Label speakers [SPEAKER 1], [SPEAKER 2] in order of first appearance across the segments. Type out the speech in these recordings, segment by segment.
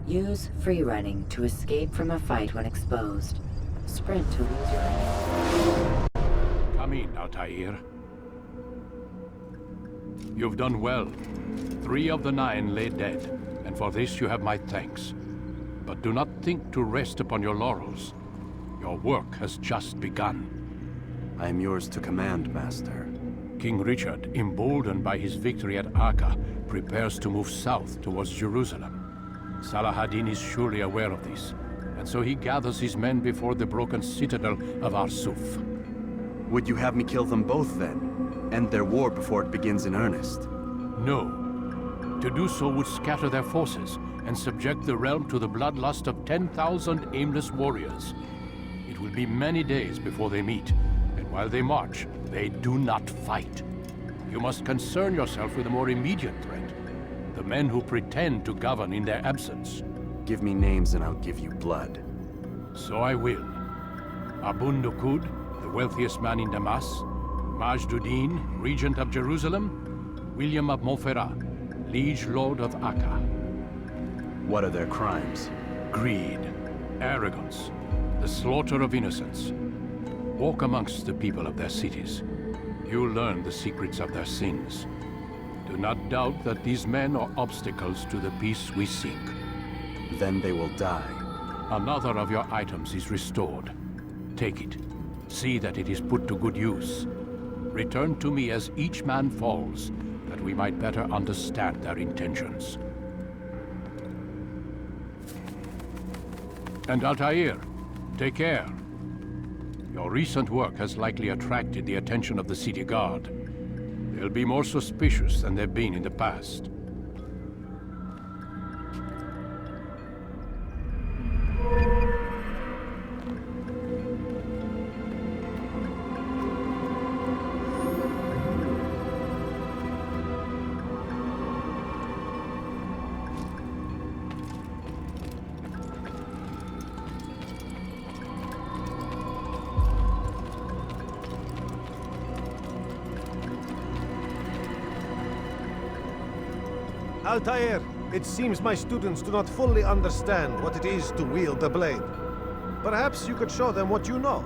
[SPEAKER 1] Use free running to escape from a fight when exposed. Sprint to lose your aim.
[SPEAKER 2] Come in, Altair. You've done well. 3 of the 9 lay dead, and for this you have my thanks. But do not think to rest upon your laurels. Your work has just begun.
[SPEAKER 3] I am yours to command, Master.
[SPEAKER 2] King Richard, emboldened by his victory at Acre, prepares to move south towards Jerusalem. Saladin is surely aware of this, and so he gathers his men before the broken citadel of Arsuf.
[SPEAKER 3] Would you have me kill them both then? End their war before it begins in earnest?
[SPEAKER 2] No. To do so would scatter their forces and subject the realm to the bloodlust of 10,000 aimless warriors. It will be many days before they meet, and while they march, they do not fight. You must concern yourself with a more immediate threat. The men who pretend to govern in their absence.
[SPEAKER 3] Give me names and I'll give you blood.
[SPEAKER 2] So I will. Abun Nukud, the wealthiest man in Damas. Majduddin, regent of Jerusalem. William of Montferrat, liege lord of Acre.
[SPEAKER 3] What are their crimes?
[SPEAKER 2] Greed, arrogance, the slaughter of innocents. Walk amongst the people of their cities. You'll learn the secrets of their sins. Do not doubt that these men are obstacles to the peace we seek.
[SPEAKER 3] Then they will die.
[SPEAKER 2] Another of your items is restored. Take it. See that it is put to good use. Return to me as each man falls, that we might better understand their intentions. And Altair, take care. Your recent work has likely attracted the attention of the city guard. They'll be more suspicious than they've been in the past.
[SPEAKER 4] Altair, it seems my students do not fully understand what it is to wield the blade. Perhaps you could show them what you know.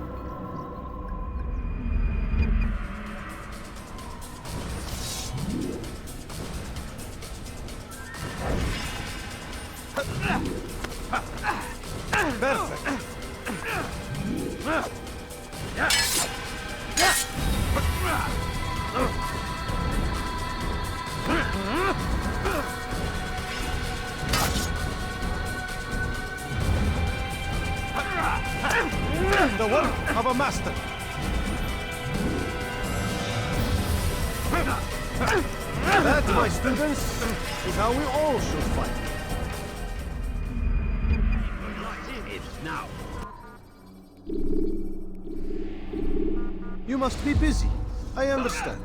[SPEAKER 4] Perfect. The work of a master. That, my students, is how we all should fight. Now. You must be busy. I understand.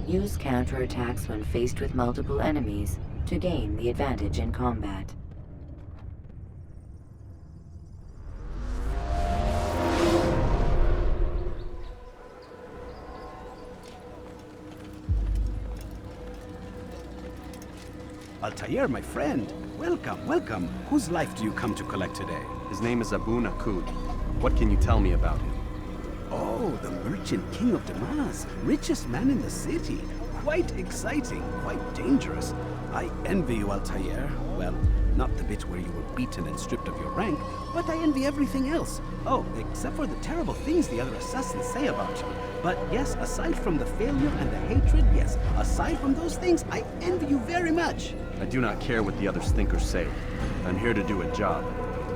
[SPEAKER 1] Use counterattacks when faced with multiple enemies to gain the advantage in combat.
[SPEAKER 5] Altair, my friend. Welcome, welcome. Whose life do you come to collect today?
[SPEAKER 3] His name is Abu Nakud. What can you tell me about him?
[SPEAKER 5] Oh, the merchant king of Damas. Richest man in the city. Quite exciting, quite dangerous. I envy you, Altair. Well, not the bit where you were beaten and stripped of your rank, but I envy everything else. Oh, except for the terrible things the other assassins say about you. But yes, aside from the failure and the hatred, yes, aside from those things, I envy you very much.
[SPEAKER 3] I do not care what the others think or say. I'm here to do a job.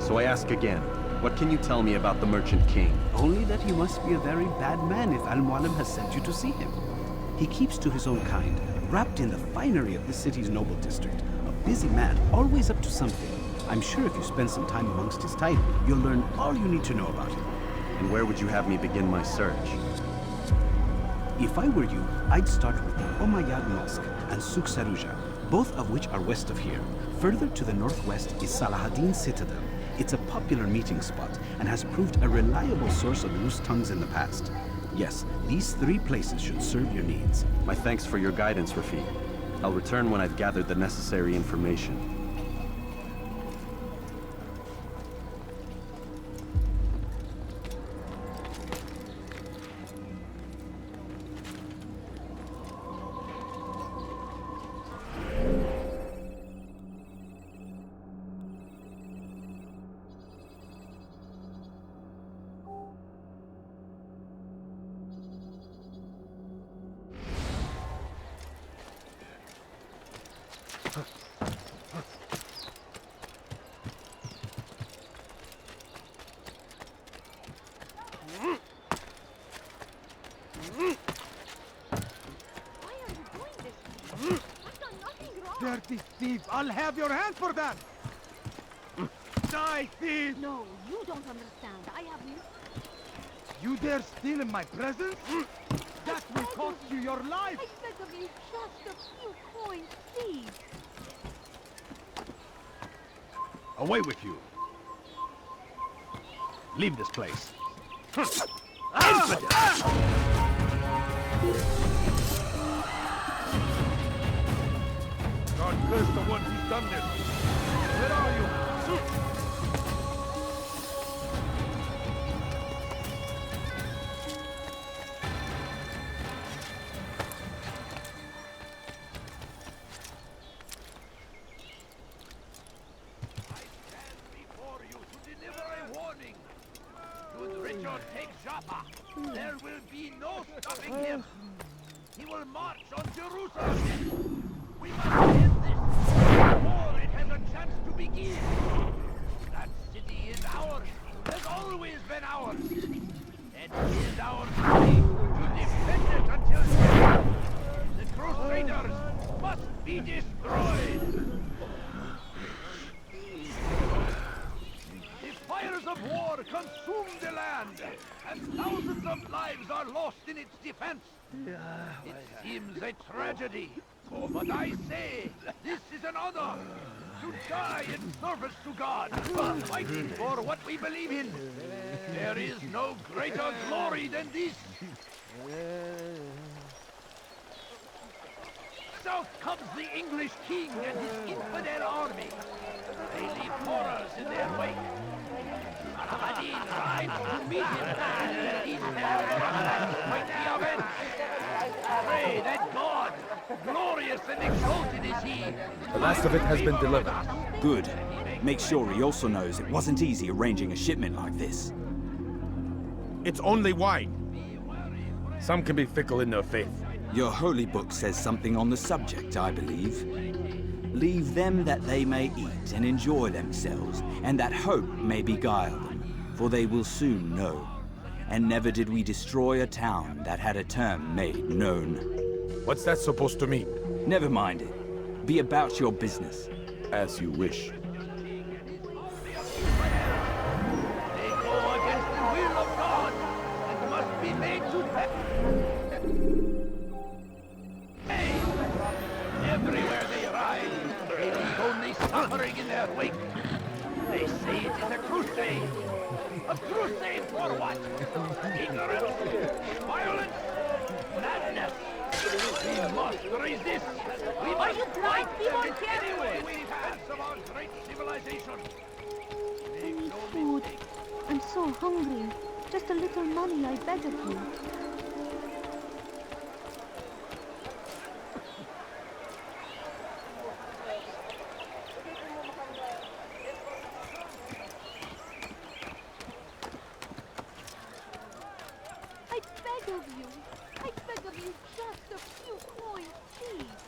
[SPEAKER 3] So I ask again, What can you tell me about the Merchant King?
[SPEAKER 5] Only that he must be a very bad man if Mualim has sent you to see him. He keeps to his own kind, wrapped in the finery of this city's noble district. A busy man, always up to something. I'm sure if you spend some time amongst his type, you'll learn all you need to know about him.
[SPEAKER 3] And where would you have me begin my search?
[SPEAKER 5] If I were you, I'd start with the Umayyad Mosque and Souk Saruja, both of which are west of here. Further to the northwest is Salahaddin's Citadel. It's a popular meeting spot and has proved a reliable source of loose tongues in the past. Yes, these 3 places should serve your needs.
[SPEAKER 3] My thanks for your guidance, Rafiq. I'll return when I've gathered the necessary information.
[SPEAKER 6] Dirty thief! I'll have your hand for that! Die, thief!
[SPEAKER 7] No, you don't understand. I have you.
[SPEAKER 6] You dare steal in my presence? That will cost you your life!
[SPEAKER 7] I beg of you, just a few coins, please.
[SPEAKER 6] Away with you! Leave this place. God curse the one who's done this! Where are you?
[SPEAKER 8] I stand before you to deliver a warning. Should Richard take Jaffa, there will be no stopping him. He will march on Jerusalem. We must end this before it has a chance to begin. That city is ours, has always been ours. And it is our duty to defend it until death. The Crusaders must be destroyed. The fires of war consume the land, and thousands of lives are lost in its defense. It seems a tragedy, but I say, this is an honor. To die in service to God, fighting for what we believe in. There is no greater glory than this. South comes the English king and his infidel army. They leave horrors in their wake. Saladin rides to meet him, and these terrorists might be avenged. Pray that God, glorious and exalted is he.
[SPEAKER 9] The last of it has been delivered.
[SPEAKER 10] Good. Make sure he also knows it wasn't easy arranging a shipment like this.
[SPEAKER 9] It's only wine. Some can be fickle in their faith.
[SPEAKER 10] Your holy book says something on the subject, I believe. Leave them that they may eat and enjoy themselves, and that hope may beguile them, for they will soon know. And never did we destroy a town that had a term made known.
[SPEAKER 9] What's that supposed to mean?
[SPEAKER 10] Never mind it. Be about your business.
[SPEAKER 3] As you wish.
[SPEAKER 8] They go against the will of God and must be made to pay. Everywhere they ride, they leave only suffering in their wake. They say it is a crusade. A crusade for what? Ignorance, violence, madness. We must resist. We must fight them in any way we can of our great civilization. Make no
[SPEAKER 7] Food.
[SPEAKER 8] mistake.
[SPEAKER 7] I'm so hungry. Just a little money, I beg of you. I beg of you, just a few coins, please.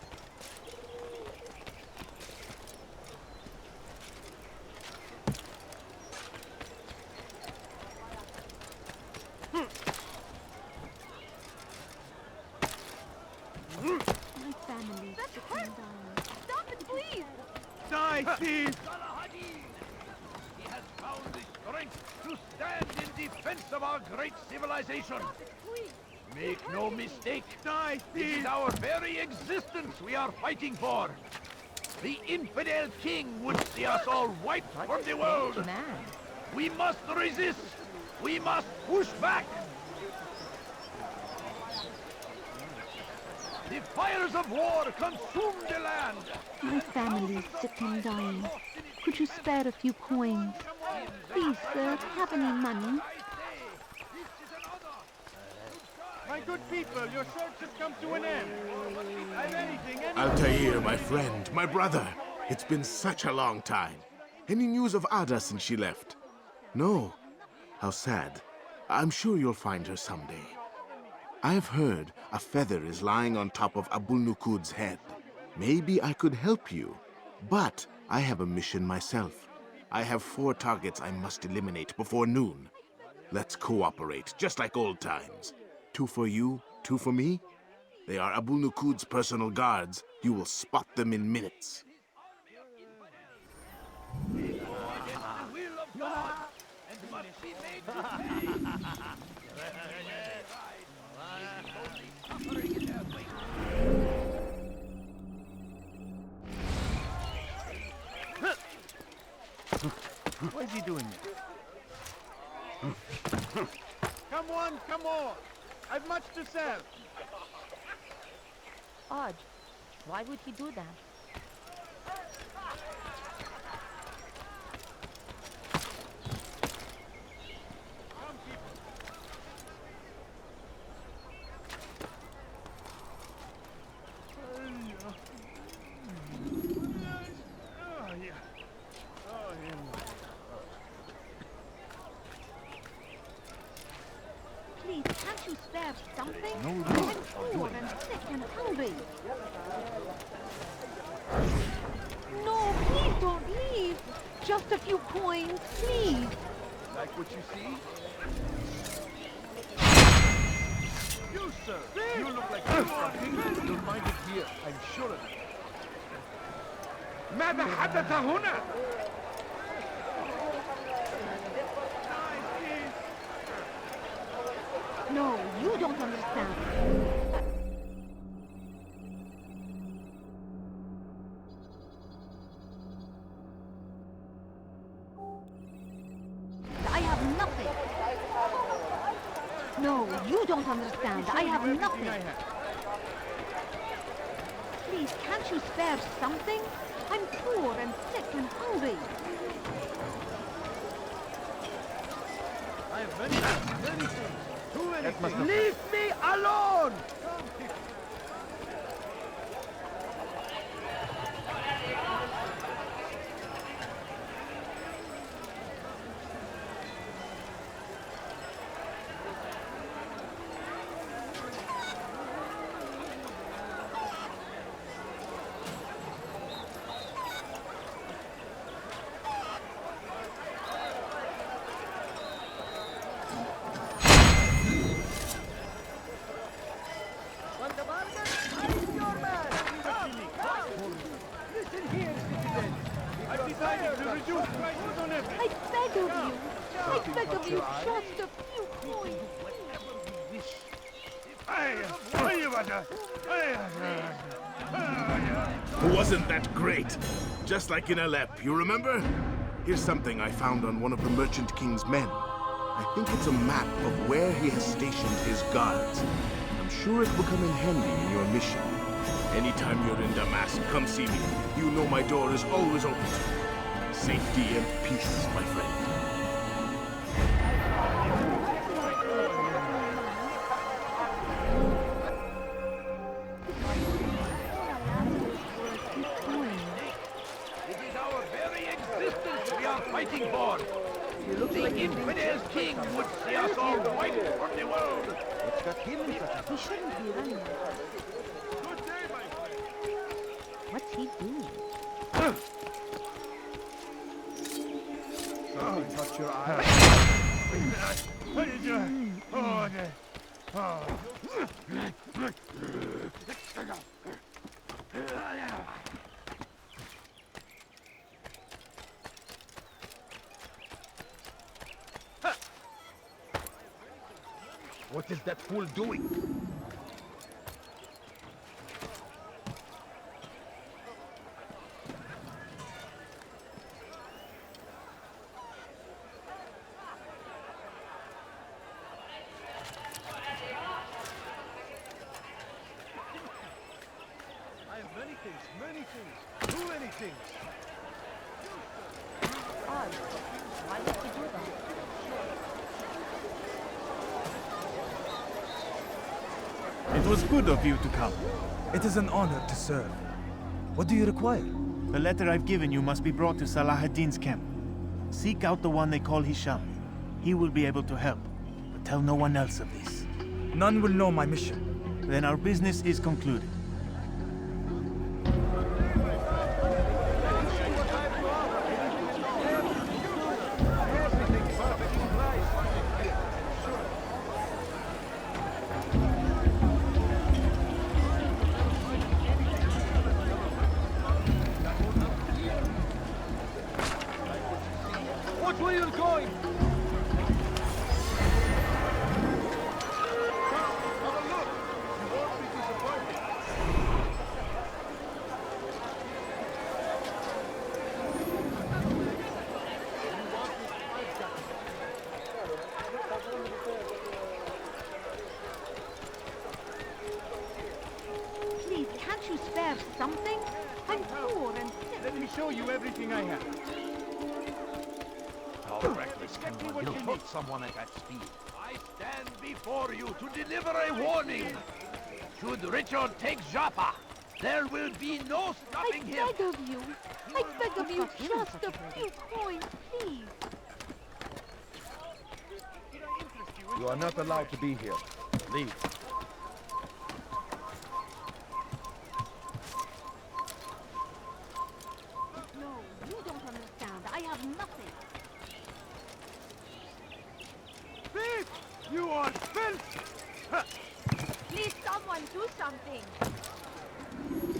[SPEAKER 6] thief!
[SPEAKER 8] He has found the strength to stand in defense of our great civilization. Make no mistake, this is our very existence we are fighting for. The infidel king would see us all wiped from the world. We must resist. We must push back. The fires of war consume the land.
[SPEAKER 7] My family's sick and dying. Could you spare a few coins? Please, sir, have any money?
[SPEAKER 6] My good people, your search has come to an end. I've anything.
[SPEAKER 11] Altair, my friend, my brother. It's been such a long time. Any news of Ada since she left? No. How sad. I'm sure you'll find her someday. I've heard a feather is lying on top of Abul-Nukud's head. Maybe I could help you. But I have a mission myself. I have 4 targets I must eliminate before noon. Let's cooperate, just like old times. 2 for you, 2 for me. They are Abul-Nukud's personal guards. You will spot them in minutes.
[SPEAKER 6] What is he doing there? Come on, come on! I've much to sell.
[SPEAKER 12] Odd. Why would he do that?
[SPEAKER 7] Please, can't you spare something? I'm poor and sick and hungry. No, please don't leave. Just a few coins, please.
[SPEAKER 6] Like what you see? You, sir! You look like you're something. You'll find it here, I'm sure of it. ماذا حدث هنا؟
[SPEAKER 7] No, you don't understand. I have nothing. No, you don't understand. I have nothing. Please, can't you spare something? I'm poor and sick and hungry.
[SPEAKER 6] I have many things. Too many things. Leave me alone!
[SPEAKER 11] Wasn't that great? Just like in Alep, you remember? Here's something I found on one of the Merchant King's men. I think it's a map of where he has stationed his guards. I'm sure it will come in handy in your mission. Anytime you're in Damascus, come see me. You know my door is always open to you. Safety and peace, my friend.
[SPEAKER 8] Fighting for. The infidel's king would see us all wiped from the world.
[SPEAKER 6] It's got him.
[SPEAKER 12] He shouldn't be running.
[SPEAKER 6] Good day, my friend.
[SPEAKER 12] What's he doing?
[SPEAKER 6] Something caught your eye. What are you doing? Oh, What is that fool doing?
[SPEAKER 4] I have many things, too many things.
[SPEAKER 12] Odd. Why did he do that?
[SPEAKER 13] It was good of you to come. It is an honor to serve. What do you require?
[SPEAKER 14] The letter I've given you must be brought to Salah ad-Din's camp. Seek out the one they call Hisham. He will be able to help, but tell no one else of this.
[SPEAKER 13] None will know my mission.
[SPEAKER 14] Then our business is concluded.
[SPEAKER 4] Watch where you're going!
[SPEAKER 7] Please, can't you spare something? I'm poor and sick.
[SPEAKER 6] Let me show you everything I have.
[SPEAKER 8] How reckless can one be? Put someone at that speed. I stand before you to deliver a warning. Should Richard take Joppa, there will be no stopping him.
[SPEAKER 7] I beg of you, just a few coins, please.
[SPEAKER 6] You are not allowed to be here. Leave.
[SPEAKER 7] No, you don't understand. I have nothing.
[SPEAKER 6] Thief! You are filth!
[SPEAKER 7] Please, someone do something.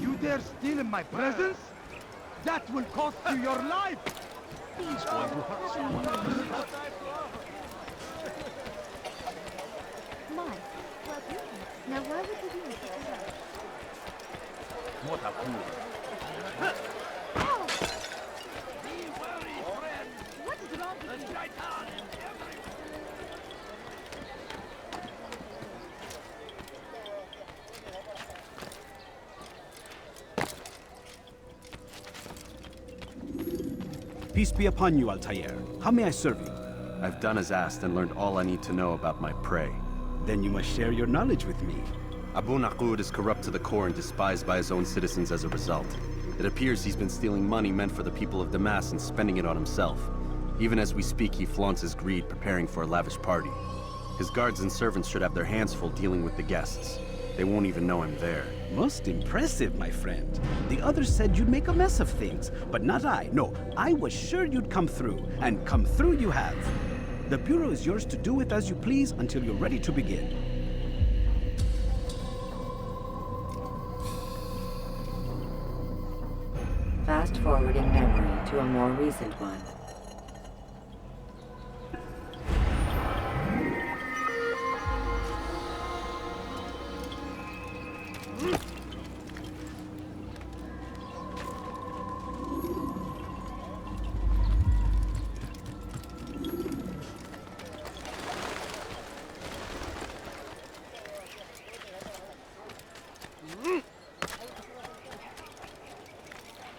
[SPEAKER 6] You dare steal in my presence? That will cost you your life!
[SPEAKER 7] Please, Mike, well, now why would you do this?
[SPEAKER 8] What a fool.
[SPEAKER 7] Ow!
[SPEAKER 8] Be wary, friend.
[SPEAKER 7] What is wrong with you?
[SPEAKER 8] Shaitan is everywhere.
[SPEAKER 5] Peace be upon you, Altair. How may I serve you?
[SPEAKER 3] I've done as asked and learned all I need to know about my prey.
[SPEAKER 5] Then you must share your knowledge with me.
[SPEAKER 3] Abu Naqud is corrupt to the core and despised by his own citizens as a result. It appears he's been stealing money meant for the people of Damas and spending it on himself. Even as we speak, he flaunts his greed, preparing for a lavish party. His guards and servants should have their hands full dealing with the guests. They won't even know I'm there.
[SPEAKER 5] Most impressive, my friend. The others said you'd make a mess of things, but not I. No, I was sure you'd come through, and come through you have. The Bureau is yours to do with as you please until you're ready to begin.
[SPEAKER 1] Fast-forwarding memory to a more recent one.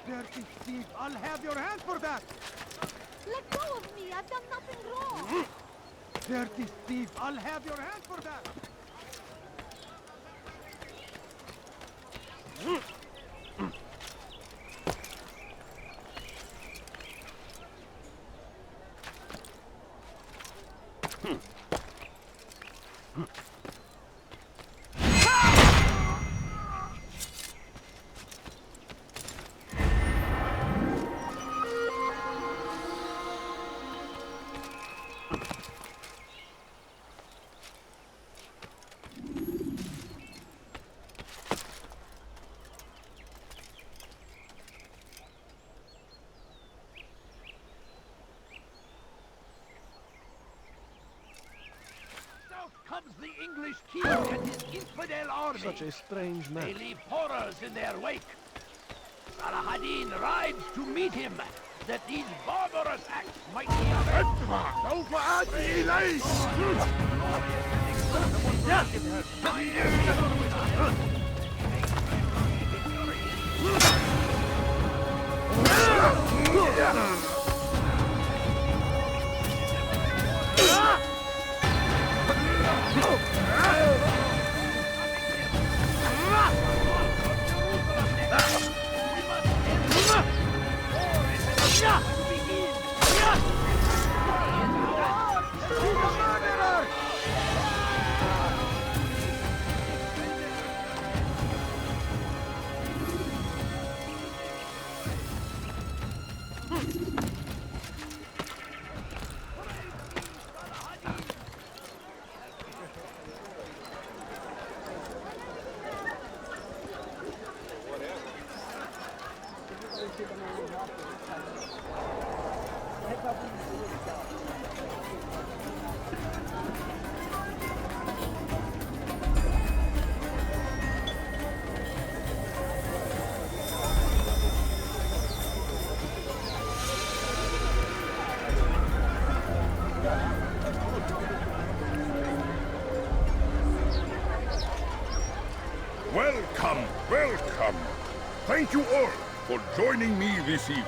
[SPEAKER 6] Dirty thief! I'll have your hand for that!
[SPEAKER 7] Let go of me! I've done nothing wrong!
[SPEAKER 6] Dirty thief! I'll have your hand for that!
[SPEAKER 8] Comes the English king and his infidel army.
[SPEAKER 4] Such a strange man.
[SPEAKER 8] They leave horrors in their wake. Salah-ad-Din rides to meet him, that these barbarous acts might be
[SPEAKER 15] Welcome, welcome. Thank you all for joining me this evening.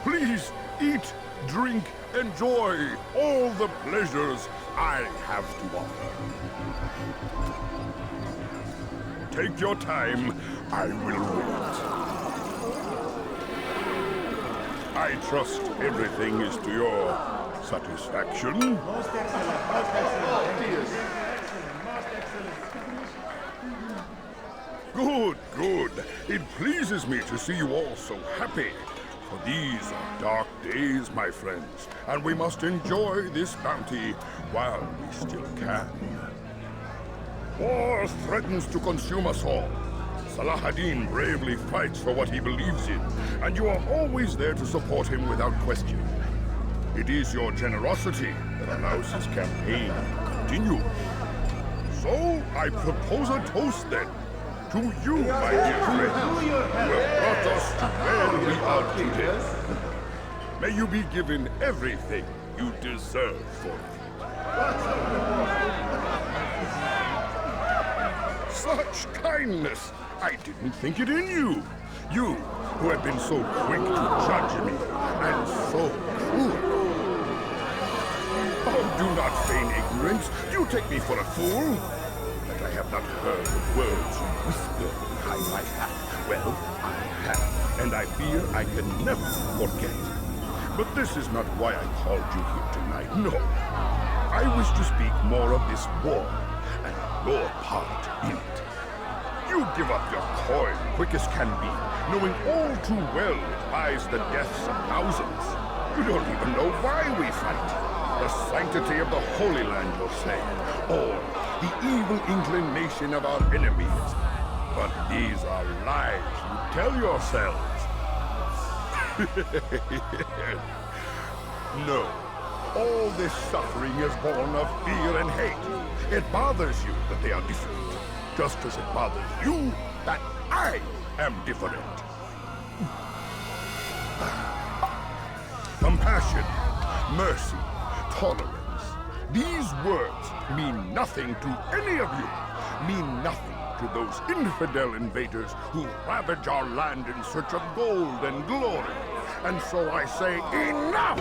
[SPEAKER 15] Please eat, drink, enjoy all the pleasures I have to offer. Take your time, I will wait. I trust everything is to your satisfaction.
[SPEAKER 6] Most excellent, most excellent.
[SPEAKER 15] Good, good. It pleases me to see you all so happy. For these are dark days, my friends, and we must enjoy this bounty while we still can. War threatens to consume us all. Salah-ad-Din bravely fights for what he believes in, and you are always there to support him without question. It is your generosity that allows his campaign to continue. So, I propose a toast then. To you, my dear friends, who have brought us to where we are today. May you be given everything you deserve for it. Such kindness! I didn't think it in you. You, who have been so quick to judge me, and so cruel. Oh, do not feign ignorance. You take me for a fool. I have not heard the words you whisper behind my hat. Well, I have, and I fear I can never forget. But this is not why I called you here tonight, no. I wish to speak more of this war, and your part in it. You give up your coin quick as can be, knowing all too well it buys the deaths of thousands. You don't even know why we fight. The sanctity of the Holy Land, you'll say, or the evil inclination of our enemies. But these are lies you tell yourselves. No. All this suffering is born of fear and hate. It bothers you that they are different, just as it bothers you that I am different. Compassion, mercy, tolerance. These words mean nothing to any of you. Mean nothing to those infidel invaders who ravage our land in search of gold and glory. And so I say, enough!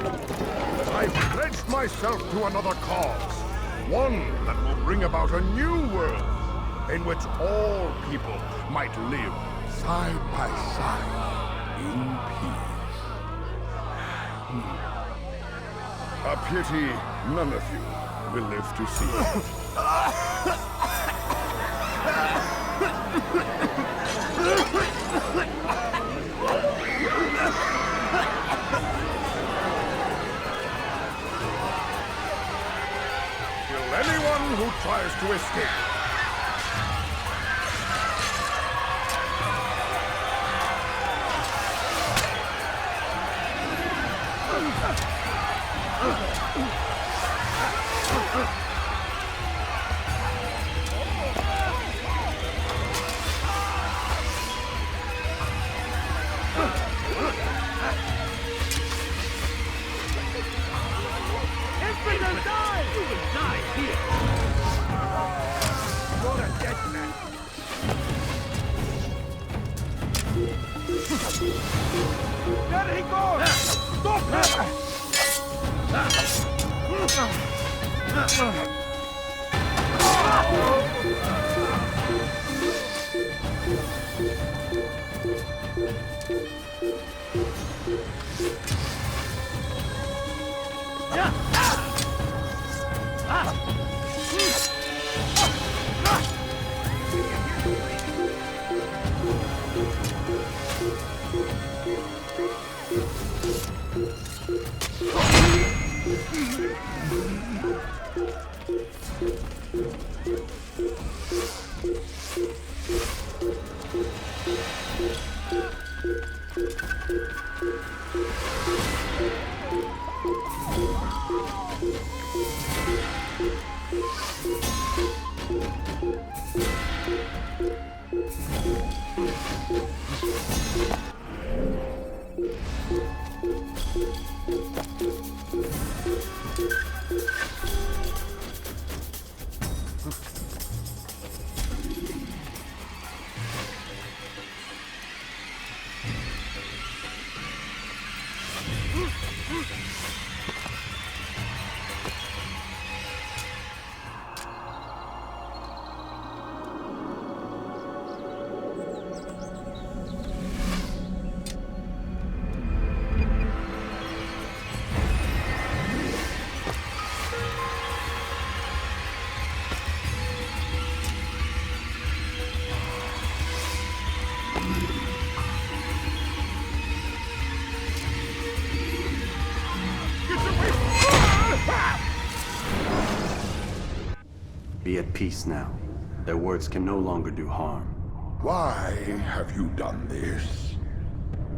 [SPEAKER 15] I've pledged myself to another cause. One that will bring about a new world in which all people might live side by side in peace. A pity none of you will live to see it. Kill anyone who tries to escape.
[SPEAKER 6] There he goes! Stop him!
[SPEAKER 3] Be at peace now. Their words can no longer do harm.
[SPEAKER 15] Why have you done this?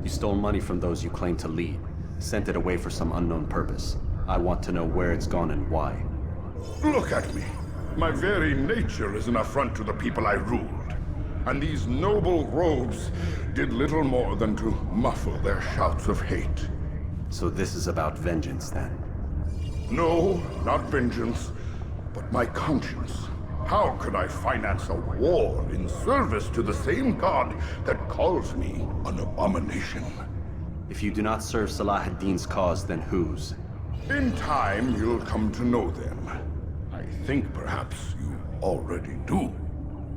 [SPEAKER 3] You stole money from those you claim to lead, sent it away for some unknown purpose. I want to know where it's gone and why.
[SPEAKER 15] Look at me. My very nature is an affront to the people I ruled. And these noble robes did little more than to muffle their shouts of hate.
[SPEAKER 3] So this is about vengeance, then?
[SPEAKER 15] No, not vengeance, but my conscience. How could I finance a war in service to the same god that calls me an abomination?
[SPEAKER 3] If you do not serve Salah ad-Din's cause, then whose?
[SPEAKER 15] In time, you'll come to know them. I think perhaps you already do.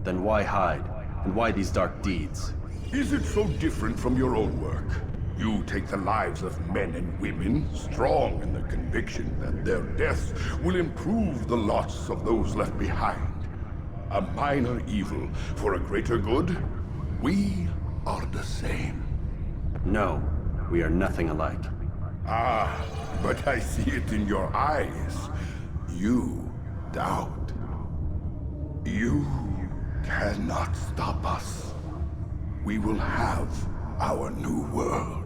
[SPEAKER 3] Then why hide? And why these dark deeds?
[SPEAKER 15] Is it so different from your own work? You take the lives of men and women, strong in the conviction that their deaths will improve the lots of those left behind. A minor evil for a greater good? We are the same.
[SPEAKER 3] No, we are nothing alike.
[SPEAKER 15] Ah, but I see it in your eyes. You doubt. You cannot stop us. We will have our new world.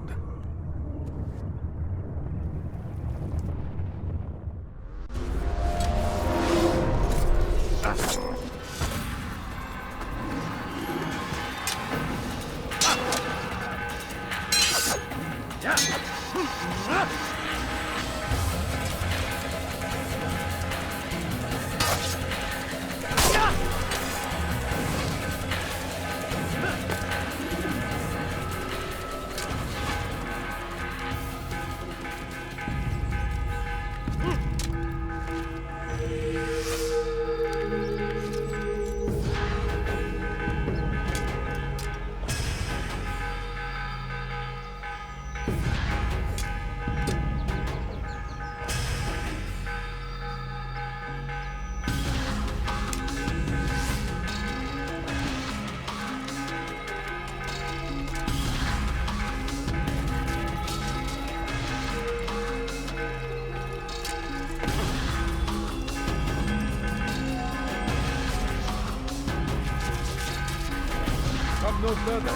[SPEAKER 6] No further.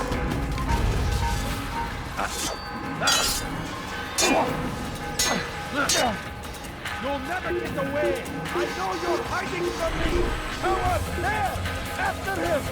[SPEAKER 6] You'll never get away! I know you're hiding from me! Coward! There! After him!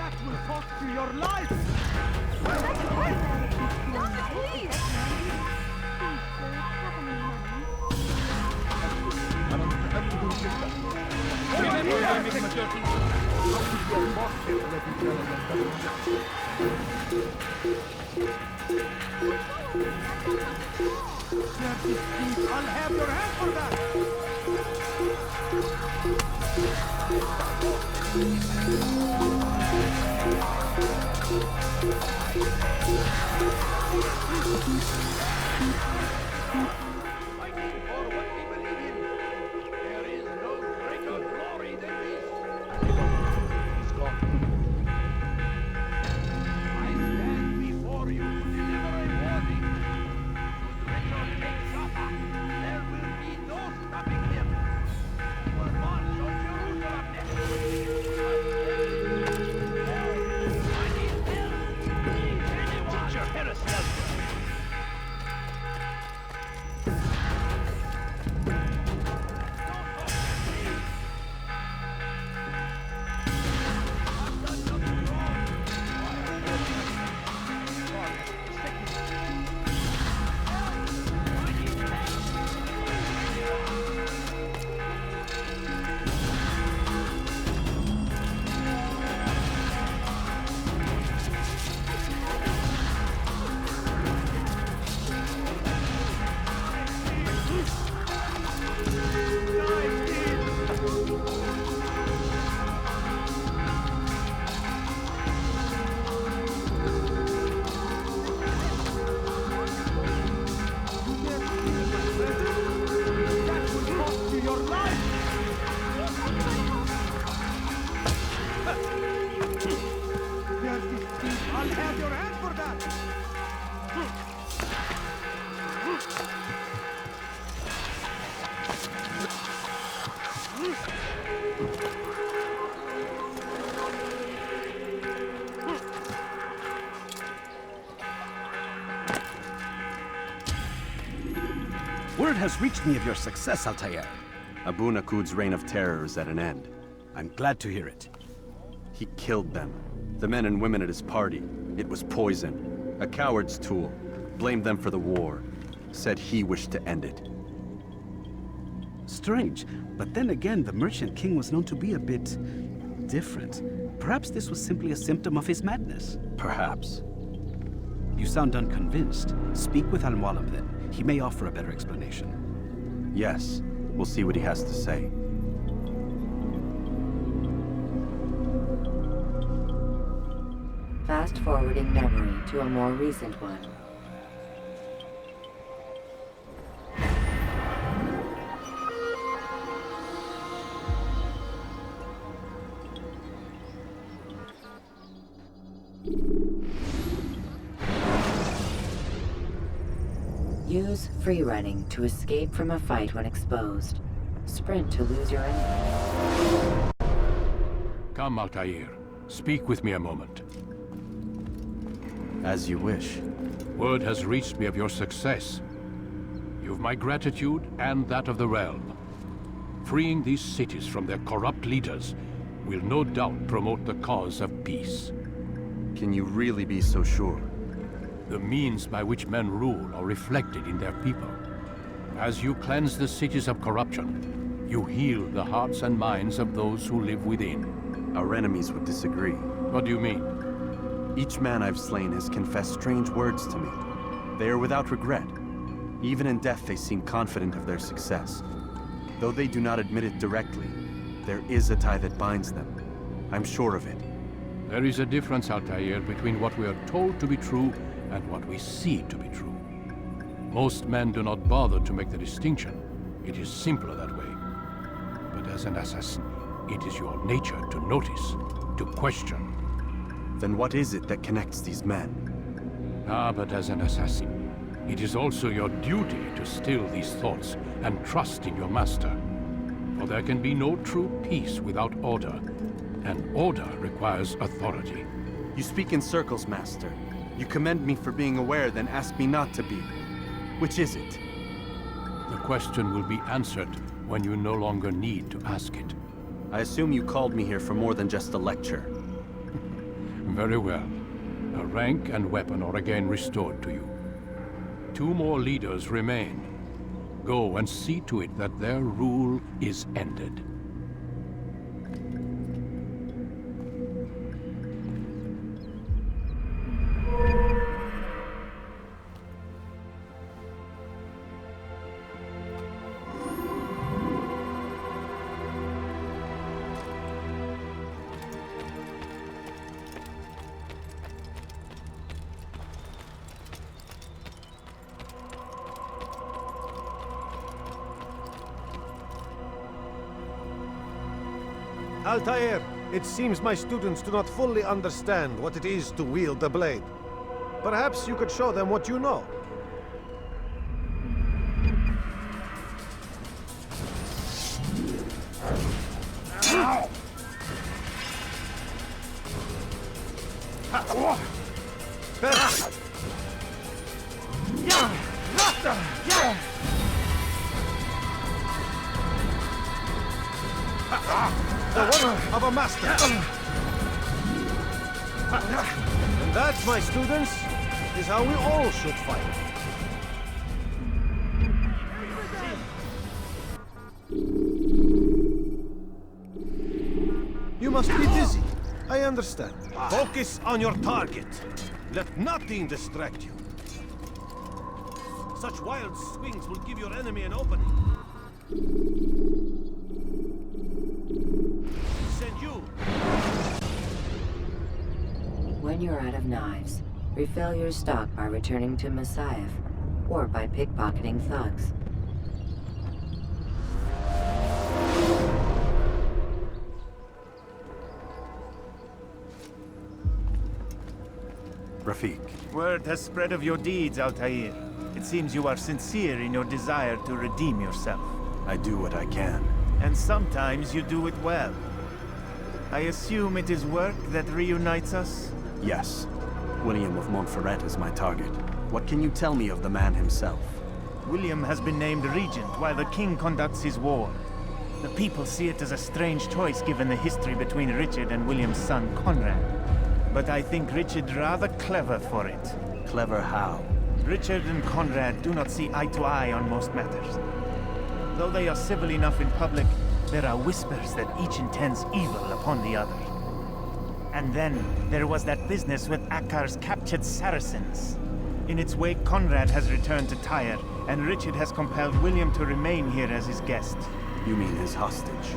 [SPEAKER 6] That will cost you your life! I'll have your hand for that!
[SPEAKER 8] Fighting for what we believe in. There is no greater glory than this. He's gone. I stand before you to deliver a warning. Should Richard take Jaffa, there will be no stopping him. He will march on Jerusalem next. Teach your heresy elsewhere.
[SPEAKER 6] I'll have your hand for that!
[SPEAKER 5] Word has reached me of your success, Altair.
[SPEAKER 3] Abu Naqud's reign of terror is at an end.
[SPEAKER 5] I'm glad to hear it.
[SPEAKER 3] He killed them. The men and women at his party. It was poison. A coward's tool. Blamed them for the war. Said he wished to end it.
[SPEAKER 5] Strange, but then again, the Merchant King was known to be a bit different. Perhaps this was simply a symptom of his madness.
[SPEAKER 3] Perhaps.
[SPEAKER 5] You sound unconvinced. Speak with Mualim then. He may offer a better explanation.
[SPEAKER 3] Yes. We'll see what he has to say.
[SPEAKER 1] Fast-forwarding memory to a more recent one. Use free running to escape from a fight when exposed. Sprint to lose your enemy.
[SPEAKER 2] Come, Altair. Speak with me a moment.
[SPEAKER 3] As you wish.
[SPEAKER 2] Word has reached me of your success. You've my gratitude and that of the realm. Freeing these cities from their corrupt leaders will no doubt promote the cause of peace.
[SPEAKER 3] Can you really be so sure?
[SPEAKER 2] The means by which men rule are reflected in their people. As you cleanse the cities of corruption, you heal the hearts and minds of those who live within.
[SPEAKER 3] Our enemies would disagree.
[SPEAKER 2] What do you mean?
[SPEAKER 3] Each man I've slain has confessed strange words to me. They are without regret. Even in death they seem confident of their success. Though they do not admit it directly, there is a tie that binds them. I'm sure of it.
[SPEAKER 2] There is a difference, Altair, between what we are told to be true and what we see to be true. Most men do not bother to make the distinction. It is simpler that way. But as an assassin, it is your nature to notice, to question.
[SPEAKER 3] Then what is it that connects these men?
[SPEAKER 2] Ah, but as an assassin, it is also your duty to still these thoughts and trust in your master. For there can be no true peace without order, and order requires authority.
[SPEAKER 3] You speak in circles, Master. You commend me for being aware, then ask me not to be. Which is it?
[SPEAKER 2] The question will be answered when you no longer need to ask it.
[SPEAKER 3] I assume you called me here for more than just a lecture.
[SPEAKER 2] Very well. A rank and weapon are again restored to you. 2 more leaders remain. Go and see to it that their rule is ended.
[SPEAKER 4] Altair, it seems my students do not fully understand what it is to wield the blade. Perhaps you could show them what you know. The work of a master. And that, my students, is how we all should fight. You must be dizzy. I understand. Focus on your target. Let nothing distract you. Such wild swings will give your enemy an opening. Send you.
[SPEAKER 1] When you're out of knives, refill your stock by returning to Masyaf, or by pickpocketing thugs.
[SPEAKER 3] Rafiq.
[SPEAKER 14] Word has spread of your deeds, Altair. It seems you are sincere in your desire to redeem yourself.
[SPEAKER 3] I do what I can.
[SPEAKER 14] And sometimes you do it well. I assume it is work that reunites us?
[SPEAKER 3] Yes. William of Montferrat is my target. What can you tell me of the man himself?
[SPEAKER 14] William has been named regent while the king conducts his war. The people see it as a strange choice given the history between Richard and William's son, Conrad. But I think Richard rather clever for it.
[SPEAKER 3] Clever how?
[SPEAKER 14] Richard and Conrad do not see eye to eye on most matters. Though they are civil enough in public, there are whispers that each intends evil upon the other. And then, there was that business with Akkar's captured Saracens. In its wake, Conrad has returned to Tyre, and Richard has compelled William to remain here as his guest.
[SPEAKER 3] You mean his hostage?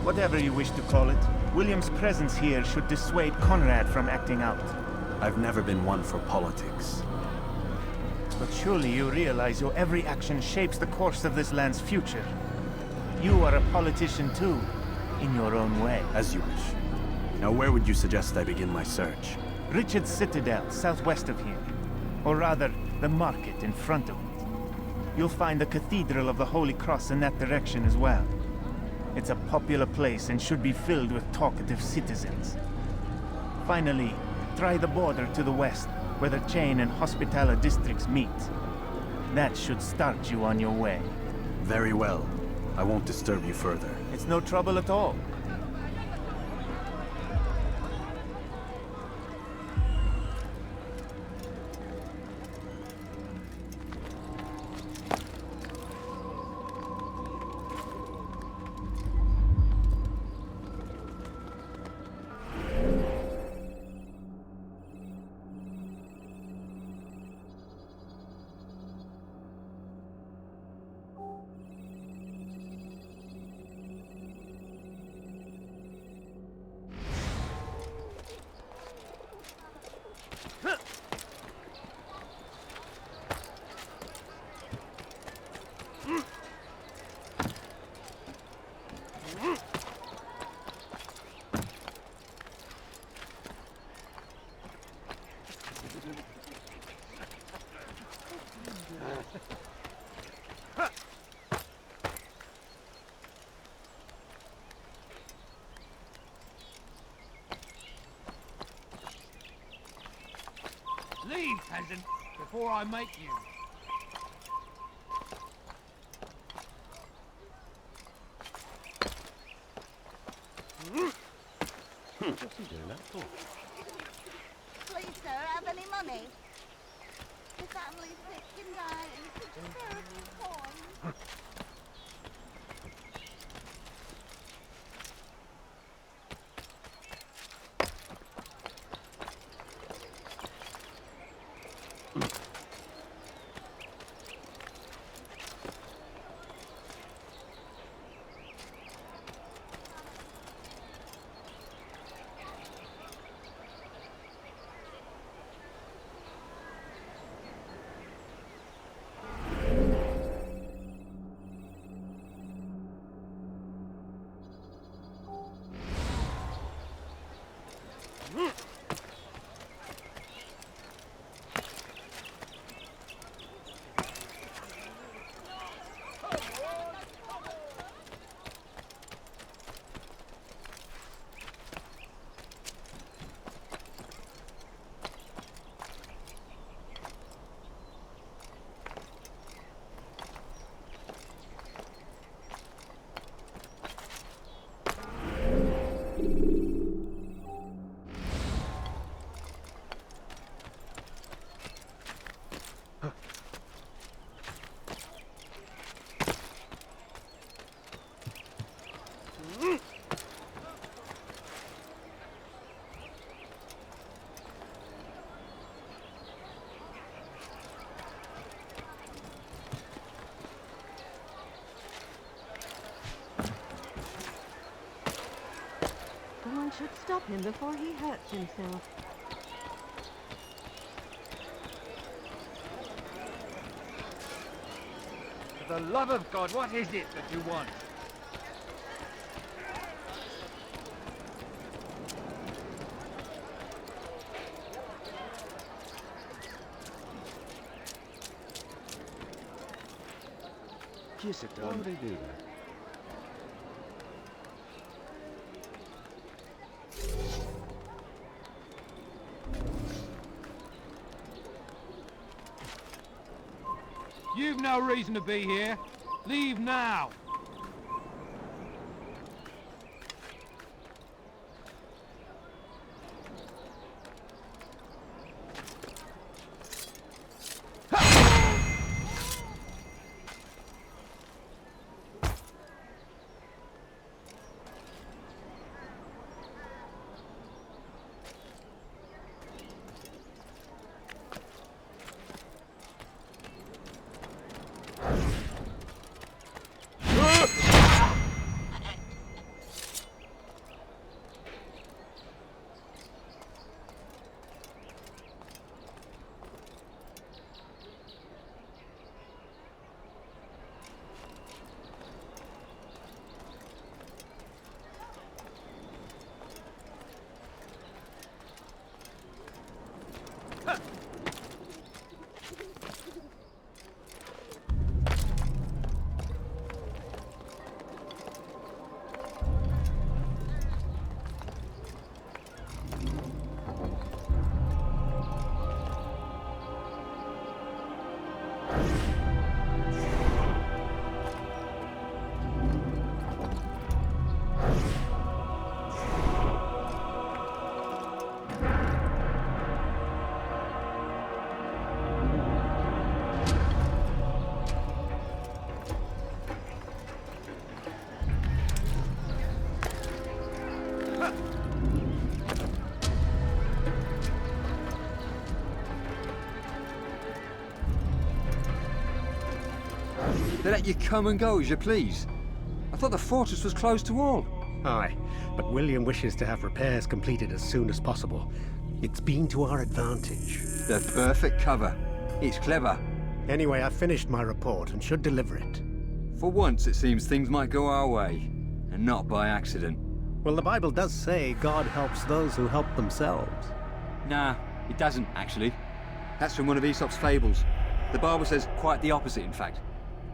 [SPEAKER 14] Whatever you wish to call it, William's presence here should dissuade Conrad from acting out.
[SPEAKER 3] I've never been one for politics.
[SPEAKER 14] But surely you realize your every action shapes the course of this land's future. You are a politician too, in your own way.
[SPEAKER 3] As you wish. Now where would you suggest I begin my search?
[SPEAKER 14] Richard's Citadel, southwest of here. Or rather, the market in front of it. You'll find the Cathedral of the Holy Cross in that direction as well. It's a popular place and should be filled with talkative citizens. Finally, try the border to the west, where the Chain and Hospitaller districts meet. That should start you on your way.
[SPEAKER 3] Very well. I won't disturb you further.
[SPEAKER 14] It's no trouble at all.
[SPEAKER 8] Leave, peasant, before I make you.
[SPEAKER 3] What's he doing that for?
[SPEAKER 16] sir, have any money? The family's sick and dying. Could you spare a few coins?
[SPEAKER 7] Someone should stop him before he hurts himself.
[SPEAKER 6] For the love of God, what is it that you want?
[SPEAKER 9] Kiss it,
[SPEAKER 3] Why would they do that?
[SPEAKER 6] You've no reason to be here. Leave now.
[SPEAKER 17] They let you come and go as you please. I thought the fortress was closed to all.
[SPEAKER 18] Aye, but William wishes to have repairs completed as soon as possible. It's been to our advantage.
[SPEAKER 17] The perfect cover. It's clever.
[SPEAKER 18] Anyway, I've finished my report and should deliver it.
[SPEAKER 17] For once, it seems things might go our way, and not by accident.
[SPEAKER 18] Well, the Bible does say God helps those who help themselves.
[SPEAKER 17] Nah, it doesn't, actually. That's from one of Aesop's fables. The Bible says quite the opposite, in fact.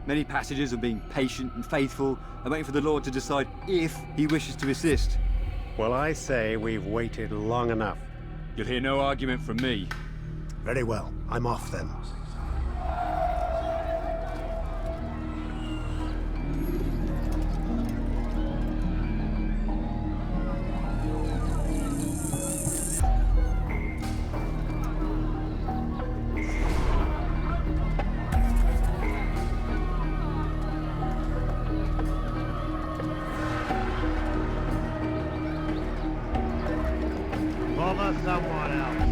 [SPEAKER 17] Many passages of being patient and faithful and waiting for the Lord to decide if he wishes to assist.
[SPEAKER 18] Well, I say we've waited long enough.
[SPEAKER 17] You'll hear no argument from me.
[SPEAKER 18] Very well. I'm off then.
[SPEAKER 6] anyone else.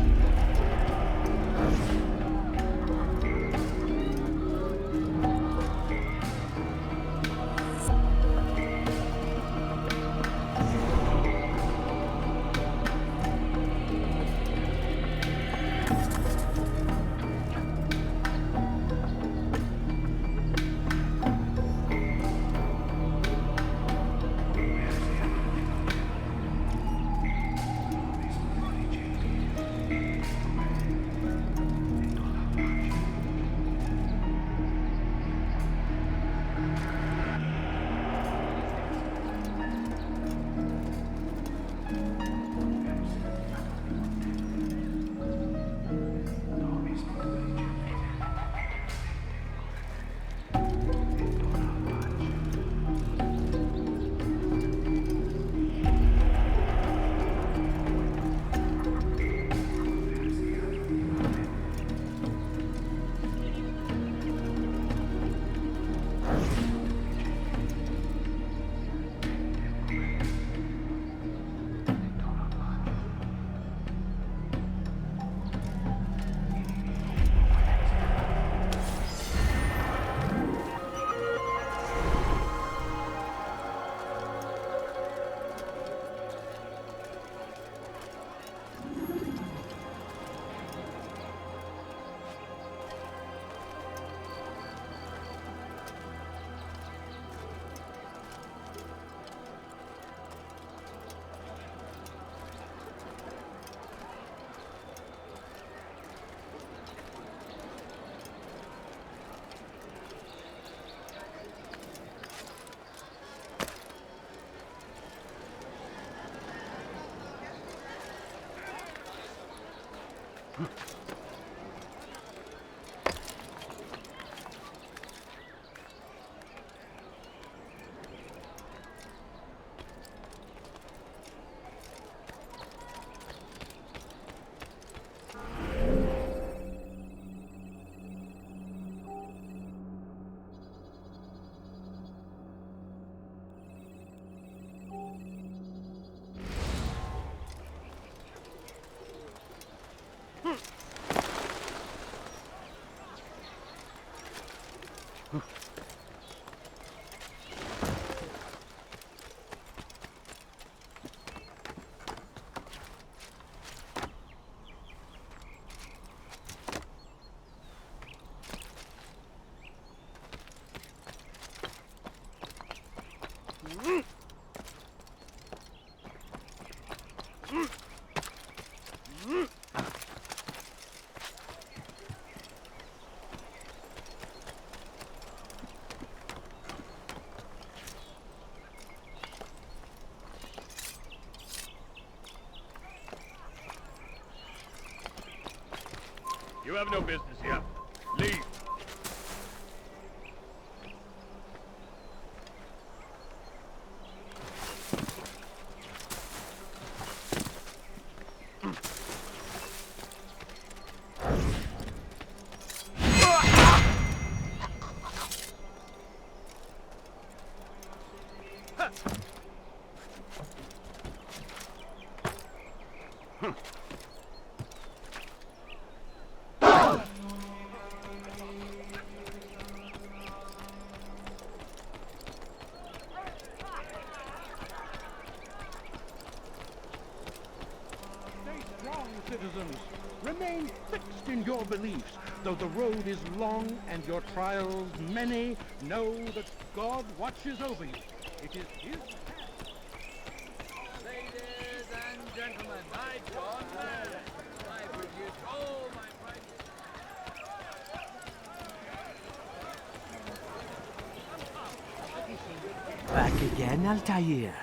[SPEAKER 6] You have no business here. Leave.
[SPEAKER 19] Citizens, remain fixed in your beliefs. Though the road is long and your trials many, know that God watches over you. It is His hand.
[SPEAKER 8] Ladies and gentlemen, I, John Merritt, I produce all my prices.
[SPEAKER 20] Back again, Altair.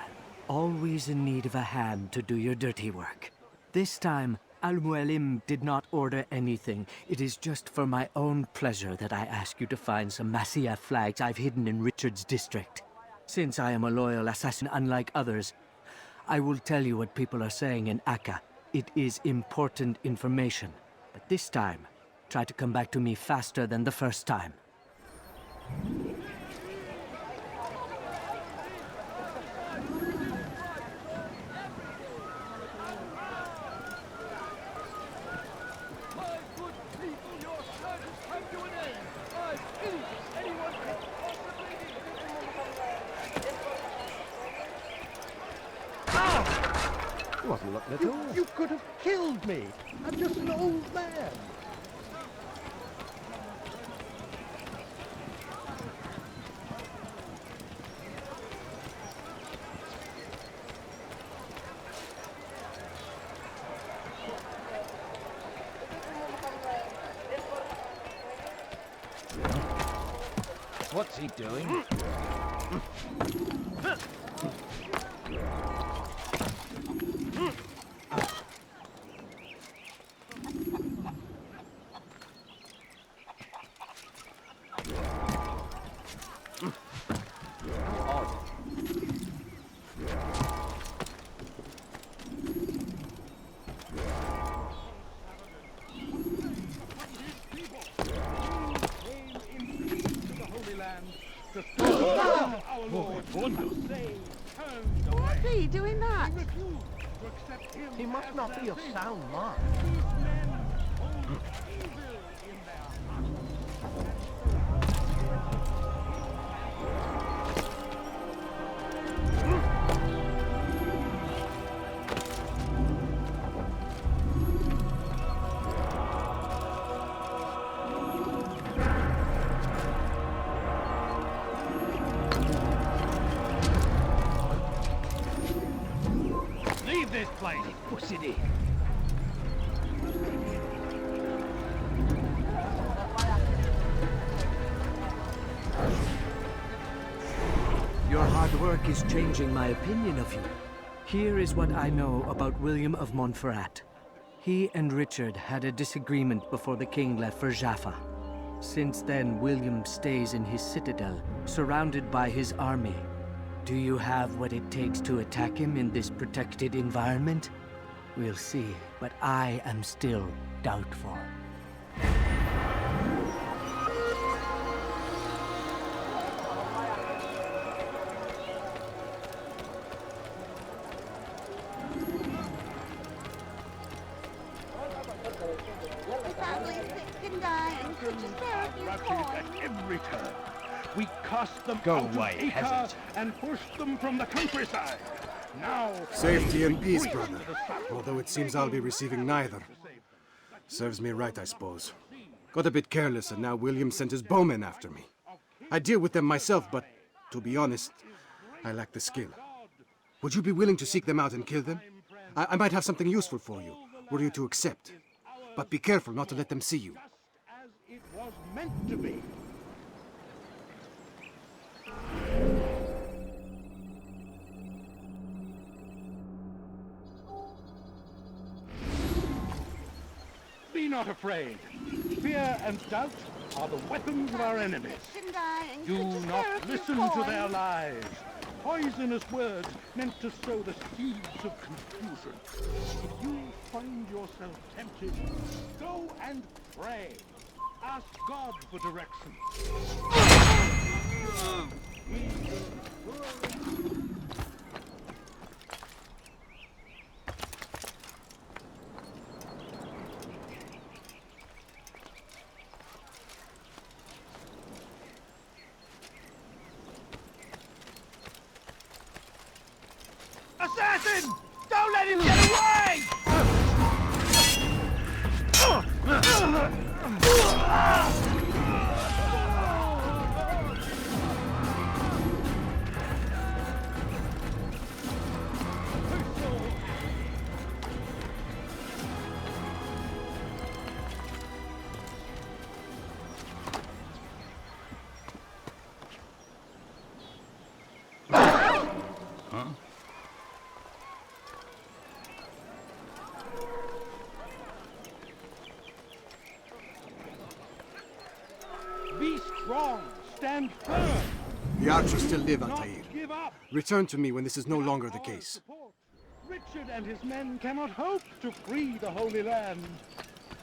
[SPEAKER 20] Always in need of a hand to do your dirty work. This time, Mualim did not order anything. It is just for my own pleasure that I ask you to find some Masyaf flags I've hidden in Richard's district. Since I am a loyal assassin unlike others, I will tell you what people are saying in Akka. It is important information. But this time, try to come back to me faster than the first time.
[SPEAKER 4] Wasn't looking at all.
[SPEAKER 19] You could have killed me. I'm just an old man.
[SPEAKER 6] What's he doing?
[SPEAKER 16] Why are you doing that?
[SPEAKER 6] He must not be of sound mind.
[SPEAKER 19] Leave this place!
[SPEAKER 6] Push it in.
[SPEAKER 20] Your hard work is changing my opinion of you. Here is what I know about William of Montferrat. He and Richard had a disagreement before the king left for Jaffa. Since then, William stays in his citadel, surrounded by his army. Do you have what it takes to attack him in this protected environment? We'll see, but I am still doubtful.
[SPEAKER 16] The family's sick and dying. Could you spare a few coins?
[SPEAKER 19] Every turn. We cast them
[SPEAKER 6] Go
[SPEAKER 19] out
[SPEAKER 6] away,
[SPEAKER 19] of Acre
[SPEAKER 6] peasant.
[SPEAKER 19] and pushed them from the countryside. Now,
[SPEAKER 21] Safety and peace, brother. Although it seems I'll be receiving neither. Serves me right, I suppose. Got a bit careless, and now William sent his bowmen after me. I deal with them myself, but to be honest, I lack the skill. Would you be willing to seek them out and kill them? I might have something useful for you, were you to accept. But be careful not to let them see you.
[SPEAKER 19] as it was meant to be. Be not afraid. Fear and doubt are the weapons of our enemies.
[SPEAKER 16] Sick and dying.
[SPEAKER 19] Do
[SPEAKER 16] Could you spare
[SPEAKER 19] not
[SPEAKER 16] a few
[SPEAKER 19] listen to their
[SPEAKER 16] coins?
[SPEAKER 19] lies. Poisonous words meant to sow the seeds of confusion. If you find yourself tempted, go and pray. Ask God for direction.
[SPEAKER 6] Assassin! Don't let him get away!
[SPEAKER 19] Be strong. Stand firm.
[SPEAKER 21] The archers still live,
[SPEAKER 19] Not
[SPEAKER 21] Altair.
[SPEAKER 19] give up.
[SPEAKER 21] Return to me when this is no longer the case.
[SPEAKER 19] Richard and his men cannot hope to free the Holy Land.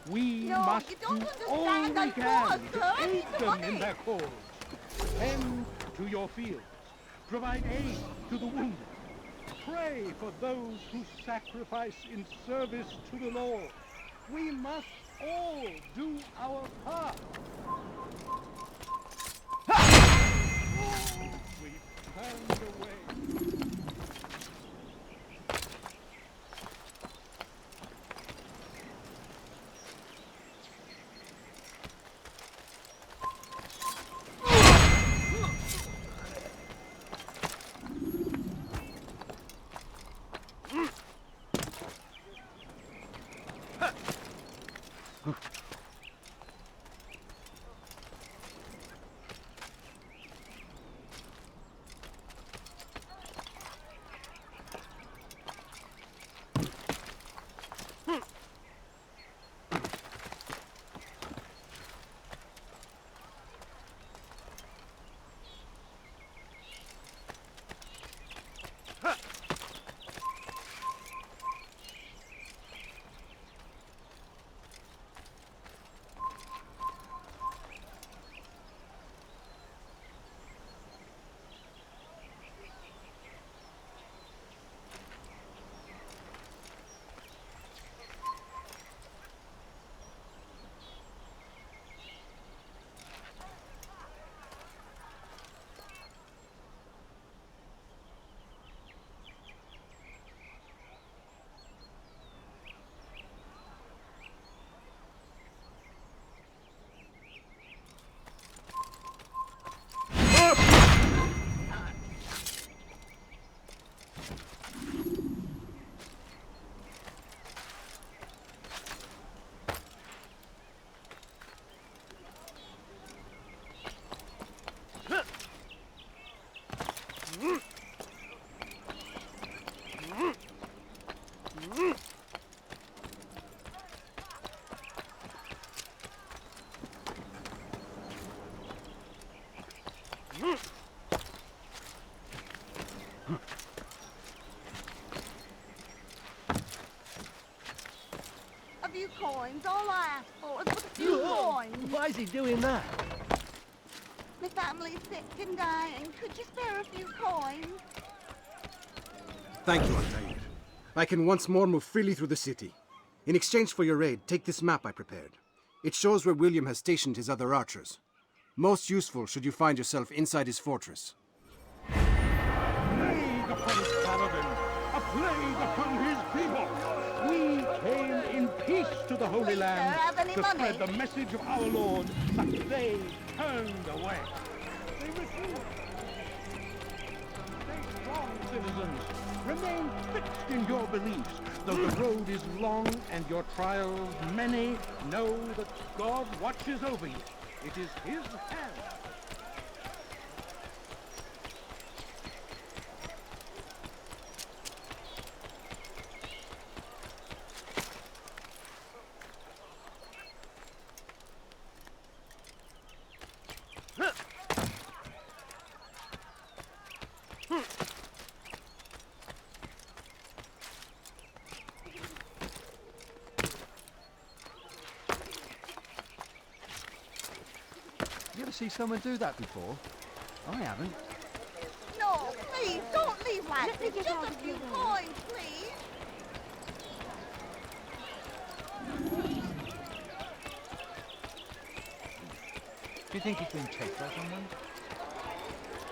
[SPEAKER 19] We
[SPEAKER 16] No,
[SPEAKER 19] must
[SPEAKER 16] you don't
[SPEAKER 19] do all
[SPEAKER 16] understand.
[SPEAKER 19] we
[SPEAKER 16] I'm
[SPEAKER 19] can
[SPEAKER 16] poor,
[SPEAKER 19] to
[SPEAKER 16] sir.
[SPEAKER 19] aid
[SPEAKER 16] It's
[SPEAKER 19] them
[SPEAKER 16] money.
[SPEAKER 19] in their cause. Tend to your fields. Provide aid to the wounded. Pray for those who sacrifice in service to the Lord. We must all do our part. We've found a way.
[SPEAKER 16] A few coins, all I ask for is but a few coins.
[SPEAKER 20] Why is he doing that?
[SPEAKER 16] My family's sick and dying. Could you spare a few coins?
[SPEAKER 21] Thank you, Altair. I can once more move freely through the city. In exchange for your aid, take this map I prepared. It shows where William has stationed his other archers. Most useful should you find yourself inside his fortress.
[SPEAKER 19] Plague upon Saladin! A plague upon his people! We came in peace to the Holy Land to spread the message of our Lord, but they turned away. They refused. Stay strong, citizens. Remain fixed in your beliefs. Though the road is long and your trials many, know that God watches over you. It is His hand.
[SPEAKER 20] You ever see someone do that before? I haven't.
[SPEAKER 16] No, please, don't leave like this. Just a few coins, please.
[SPEAKER 20] Do you think he can take that on one?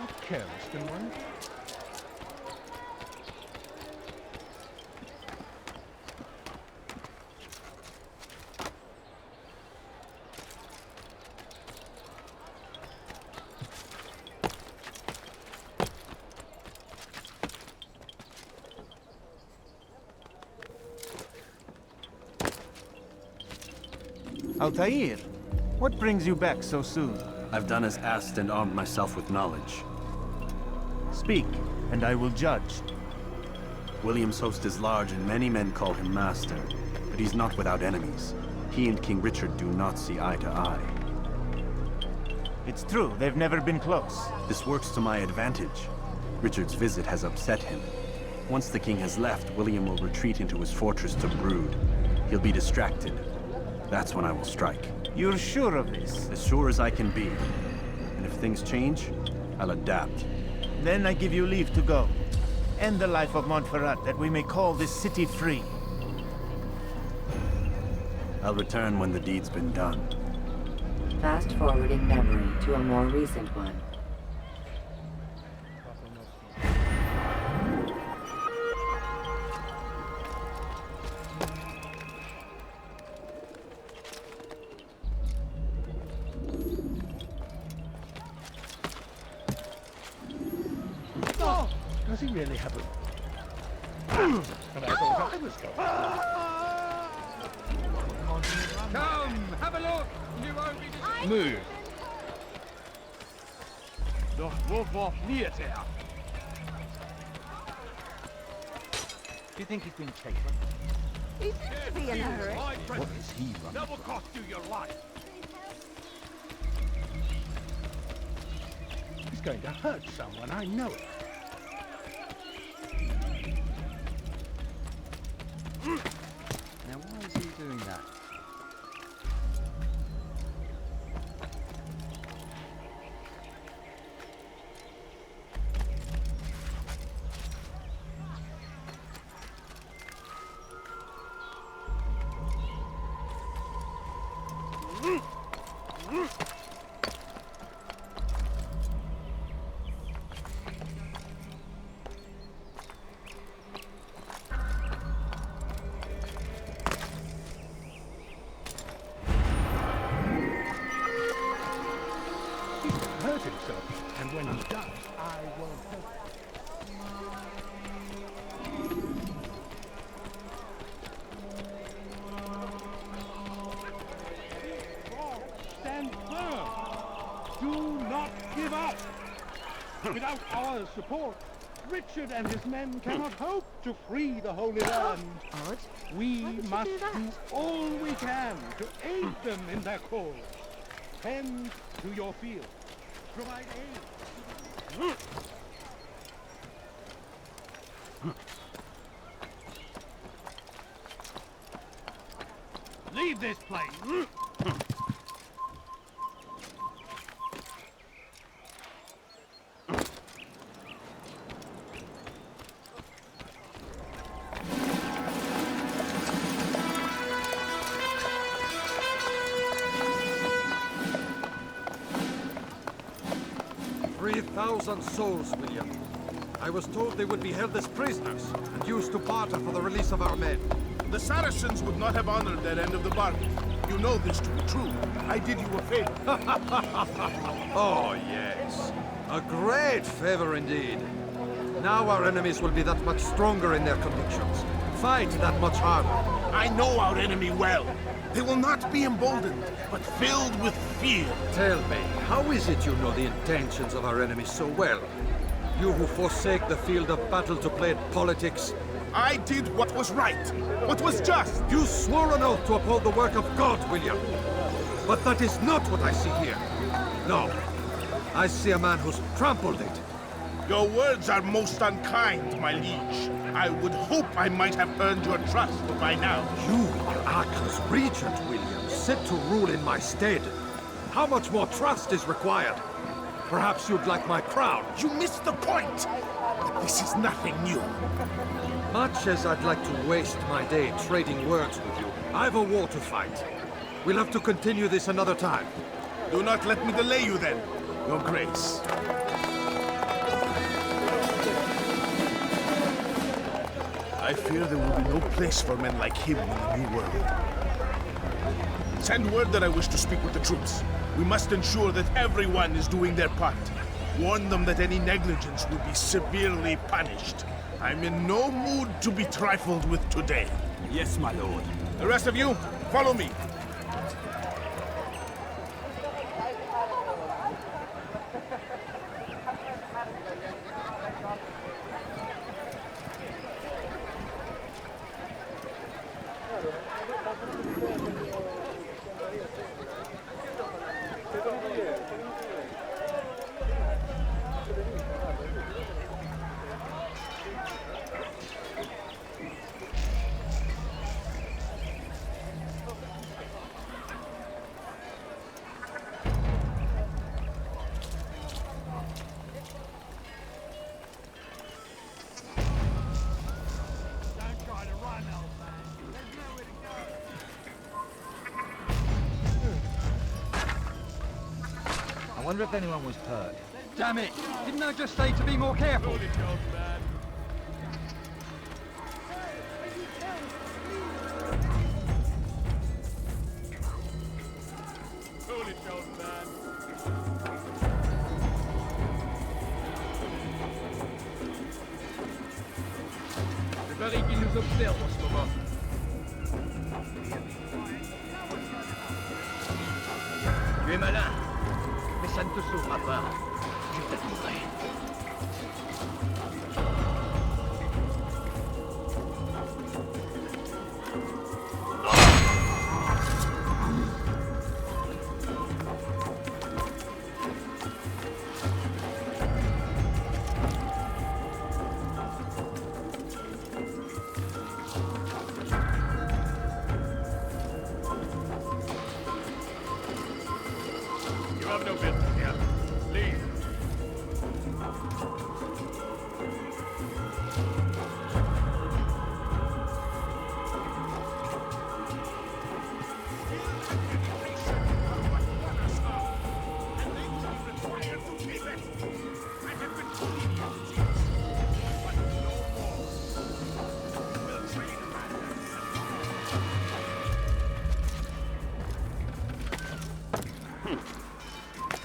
[SPEAKER 19] Not careless, can one?
[SPEAKER 14] Altair, what brings you back so soon?
[SPEAKER 3] I've done as asked and armed myself with knowledge.
[SPEAKER 14] Speak, and I will judge.
[SPEAKER 3] William's host is large, and many men call him master. But he's not without enemies. He and King Richard do not see eye to eye.
[SPEAKER 14] It's true, they've never been close.
[SPEAKER 3] This works to my advantage. Richard's visit has upset him. Once the king has left, William will retreat into his fortress to brood. He'll be distracted. That's when I will strike.
[SPEAKER 14] You're sure of this?
[SPEAKER 3] As sure as I can be. And if things change, I'll adapt.
[SPEAKER 14] Then I give you leave to go. End the life of Montferrat, that we may call this city free.
[SPEAKER 3] I'll return when the deed's been done.
[SPEAKER 1] Fast-forwarding memory to a more recent one.
[SPEAKER 19] Does he really have a... And I thought I was going.
[SPEAKER 8] Come, have a look. You won't be disappointed. Move. Doch wovor fliert er?
[SPEAKER 6] Do you think he's been taken?
[SPEAKER 16] He seems to be in a hurry.
[SPEAKER 6] What is he running
[SPEAKER 8] That will
[SPEAKER 6] from?
[SPEAKER 8] cost you your life.
[SPEAKER 19] He's going to hurt someone, I know it.
[SPEAKER 17] Now, why is he doing that?
[SPEAKER 19] Hurt himself, and when he does, I won't hurt him. Stand firm. Do not give up. Without our support, Richard and his men cannot hope to free the Holy Land. We must do all we can to aid them in their cause. Tend to your field. Provide aid.
[SPEAKER 8] Leave this place.
[SPEAKER 4] 3,000 souls, William. I was told they would be held as prisoners and used to barter for the release of our men.
[SPEAKER 11] The Saracens would not have honored that end of the bargain. You know this to be true. I did you a favor.
[SPEAKER 4] Oh, yes. A great favor indeed. Now our enemies will be that much stronger in their convictions. Fight that much harder.
[SPEAKER 11] I know our enemy well. They will not be emboldened, but filled with fear.
[SPEAKER 4] Tell me, how is it you know the intentions of our enemies so well? You who forsake the field of battle to play at politics.
[SPEAKER 11] I did what was right, what was just.
[SPEAKER 4] You swore an oath to uphold the work of God, William. But that is not what I see here. No. I see a man who's trampled it.
[SPEAKER 11] Your words are most unkind, my liege. I would hope I might have earned your trust by now.
[SPEAKER 4] You are Acre's regent, William, set to rule in my stead. How much more trust is required? Perhaps you'd like my crown.
[SPEAKER 11] You missed the point. But this is nothing new.
[SPEAKER 4] Much as I'd like to waste my day trading words with you, I've a war to fight. We'll have to continue this another time.
[SPEAKER 11] Do not let me delay you then, Your Grace. I fear there will be no place for men like him in the New World. Send word that I wish to speak with the troops. We must ensure that everyone is doing their part. Warn them that any negligence will be severely punished. I'm in no mood to be trifled with today.
[SPEAKER 5] Yes, my lord.
[SPEAKER 11] The rest of you, follow me.
[SPEAKER 6] I wonder if anyone was hurt.
[SPEAKER 17] Damn it! Didn't I just say to be more careful?
[SPEAKER 8] Le baril qui nous observe en ce moment. malin. Mais ça ne te sauvera pas. Je t'avouerai.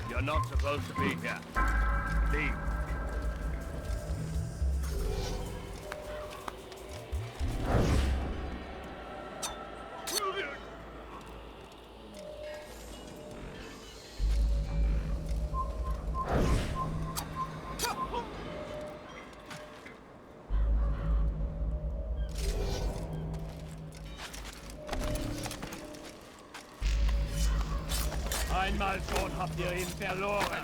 [SPEAKER 6] You're not supposed to be here. Leave.
[SPEAKER 8] Einmal schon habt ihr ihn verloren.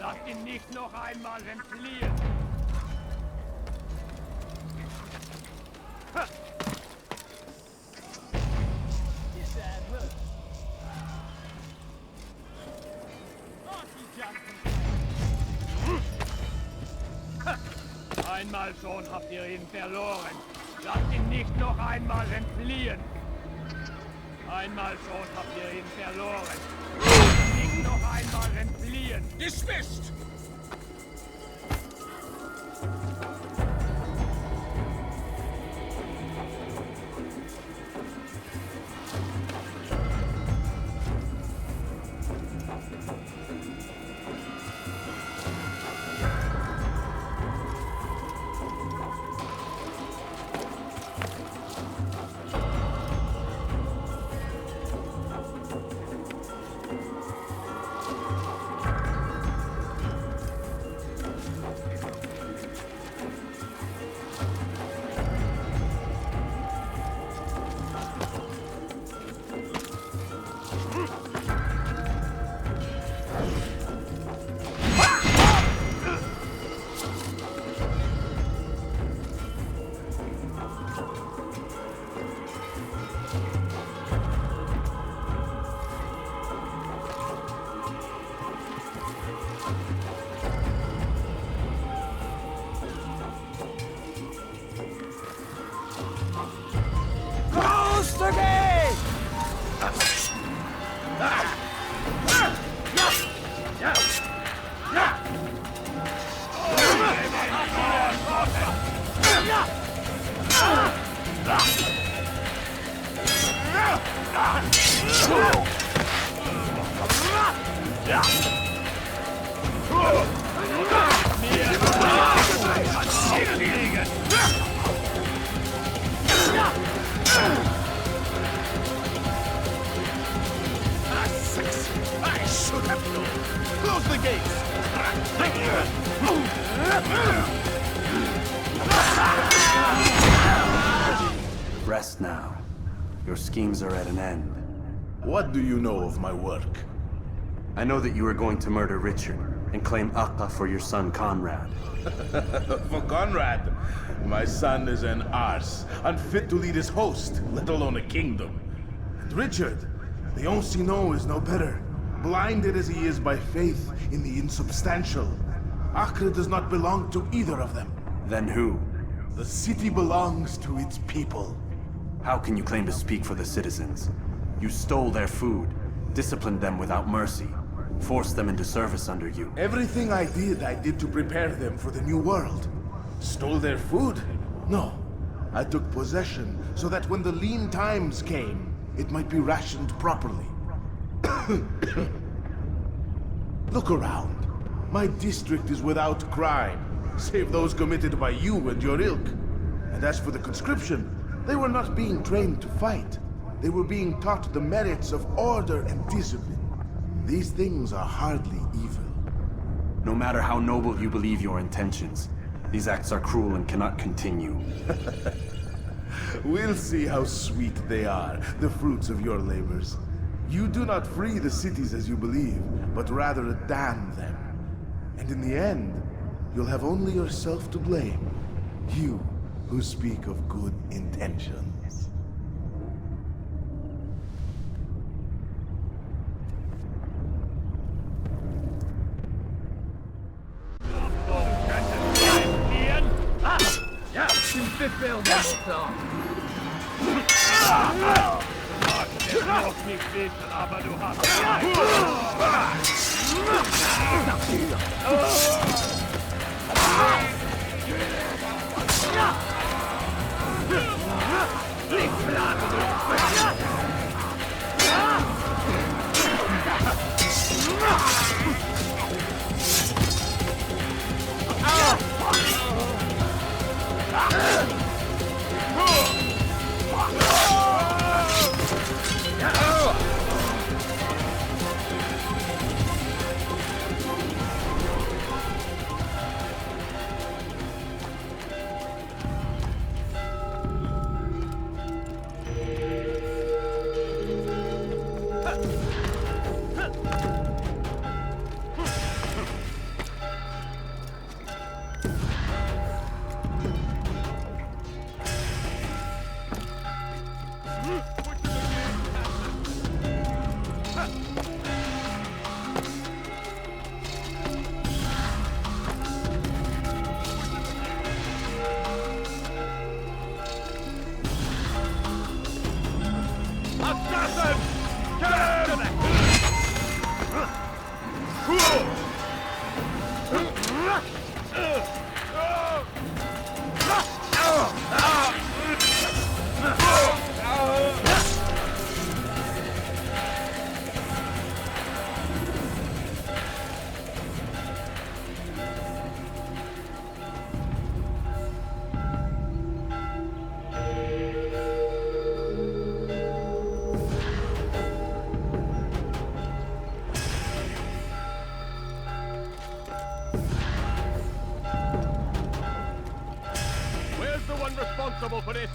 [SPEAKER 8] Lasst ihn nicht noch einmal entfliehen. Einmal schon habt ihr ihn verloren. Lasst ihn nicht noch einmal entfliehen. Einmal schon habt ihr ihn verloren. Nicht noch einmal entfliehen.
[SPEAKER 15] Dismissed!
[SPEAKER 3] Rest now. Your schemes are at an end.
[SPEAKER 11] What do you know of my work?
[SPEAKER 3] I know that you are going to murder Richard and claim Akka for your son Conrad.
[SPEAKER 11] For Conrad? My son is an arse, unfit to lead his host, let alone a kingdom. And Richard, the Ancien is no better, blinded as he is by faith in the insubstantial. Acre does not belong to either of them.
[SPEAKER 3] Then who?
[SPEAKER 11] The city belongs to its people.
[SPEAKER 3] How can you claim to speak for the citizens? You stole their food, disciplined them without mercy, forced them into service under you.
[SPEAKER 11] Everything I did to prepare them for the new world. Stole their food? No. I took possession so that when the lean times came, it might be rationed properly. Look around. My district is without crime, save those committed by you and your ilk. And as for the conscription, they were not being trained to fight. They were being taught the merits of order and discipline. These things are hardly evil.
[SPEAKER 3] No matter how noble you believe your intentions, these acts are cruel and cannot continue.
[SPEAKER 11] We'll see how sweet they are, the fruits of your labors. You do not free the cities as you believe, but rather damn them. And in the end, you'll have only yourself to blame. You who speak of good intentions.
[SPEAKER 8] Ja, im Befehl der Mutter. Noch nicht wissen, aber du hast responsible for this.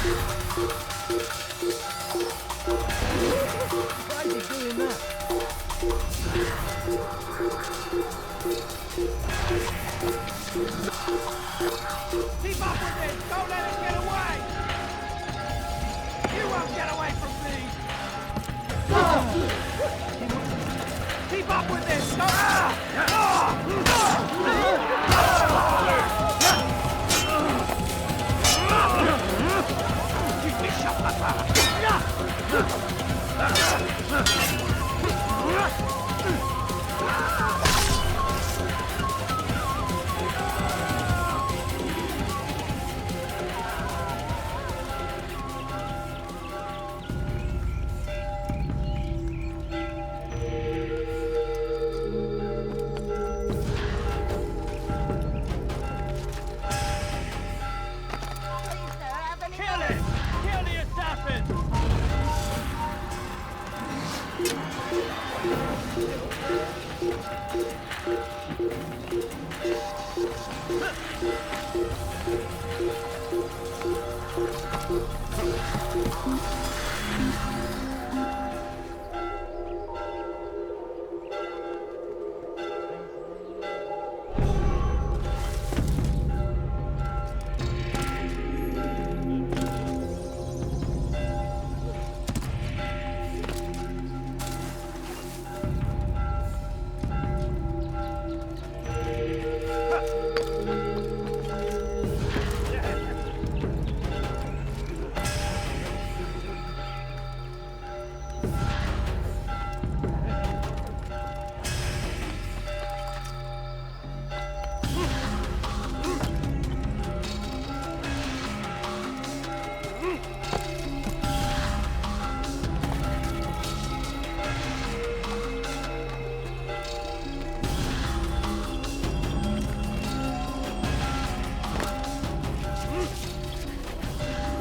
[SPEAKER 20] Why is he doing that?
[SPEAKER 8] Keep up with it! Don't let him get away! You won't get away from me! Keep up with this! Keep me shut.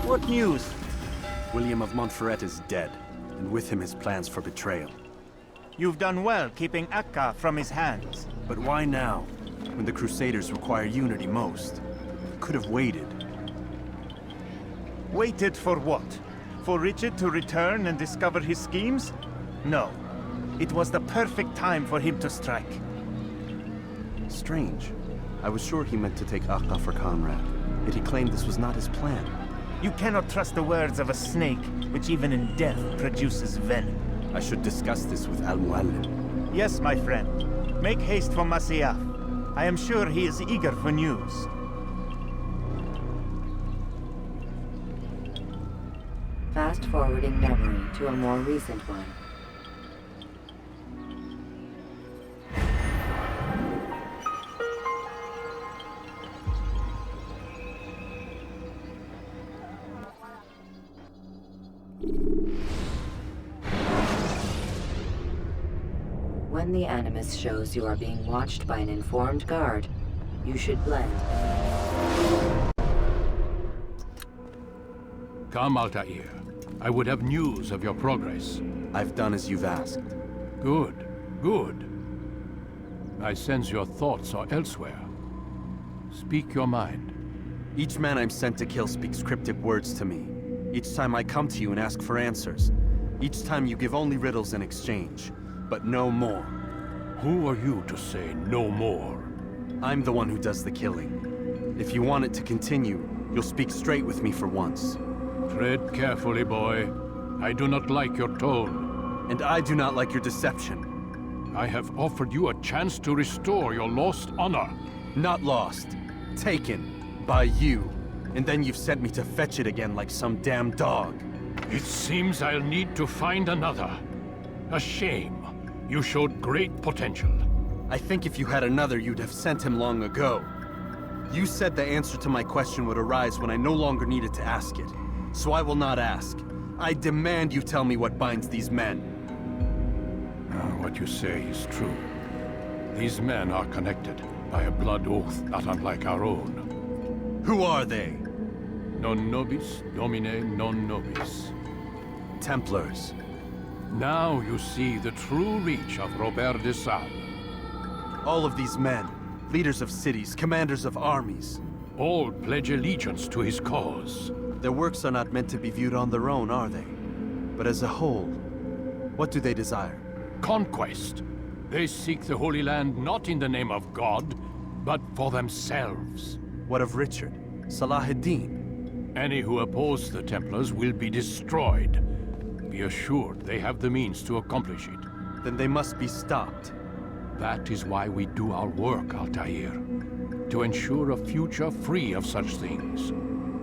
[SPEAKER 14] What news?
[SPEAKER 3] William of Montferrat is dead, and with him his plans for betrayal.
[SPEAKER 14] You've done well keeping Akka from his hands.
[SPEAKER 3] But why now, when the Crusaders require unity most? Could have waited.
[SPEAKER 14] Waited for what? For Richard to return and discover his schemes? No. It was the perfect time for him to strike.
[SPEAKER 3] Strange. I was sure he meant to take Akka for Conrad, yet he claimed this was not his plan.
[SPEAKER 14] You cannot trust the words of a snake, which even in death produces venom.
[SPEAKER 3] I should discuss this with Mualim.
[SPEAKER 14] Yes, my friend. Make haste for Masyaf. I am sure he is eager for news.
[SPEAKER 1] Fast-forwarding memory to a more recent one. When the Animus shows you are being watched by an informed guard, you should blend.
[SPEAKER 2] Come, Altair. I would have news of your progress.
[SPEAKER 3] I've done as you've asked.
[SPEAKER 2] Good, good. I sense your thoughts are elsewhere. Speak your mind.
[SPEAKER 3] Each man I'm sent to kill speaks cryptic words to me. Each time I come to you and ask for answers. Each time you give only riddles in exchange, but no more.
[SPEAKER 2] Who are you to say no more?
[SPEAKER 3] I'm the one who does the killing. If you want it to continue, you'll speak straight with me for once.
[SPEAKER 2] Tread carefully, boy. I do not like your tone.
[SPEAKER 3] And I do not like your deception.
[SPEAKER 2] I have offered you a chance to restore your lost honor.
[SPEAKER 3] Not lost. Taken. By you. And then you've sent me to fetch it again like some damn dog.
[SPEAKER 2] It seems I'll need to find another. A shame. You showed great potential.
[SPEAKER 3] I think if you had another, you'd have sent him long ago. You said the answer to my question would arise when I no longer needed to ask it. So I will not ask. I demand you tell me what binds these men.
[SPEAKER 2] What you say is true. These men are connected by a blood oath not unlike our own.
[SPEAKER 3] Who are they?
[SPEAKER 2] Non nobis, domine non nobis.
[SPEAKER 3] Templars.
[SPEAKER 2] Now you see the true reach of Robert de Sablé.
[SPEAKER 3] All of these men, leaders of cities, commanders of armies.
[SPEAKER 2] All pledge allegiance to his cause.
[SPEAKER 3] Their works are not meant to be viewed on their own, are they? But as a whole, what do they desire?
[SPEAKER 2] Conquest. They seek the Holy Land not in the name of God, but for themselves.
[SPEAKER 3] What of Richard? Salahuddin?
[SPEAKER 2] Any who oppose the Templars will be destroyed. Be assured they have the means to accomplish it.
[SPEAKER 3] Then they must be stopped.
[SPEAKER 2] That is why we do our work, Altair. To ensure a future free of such things.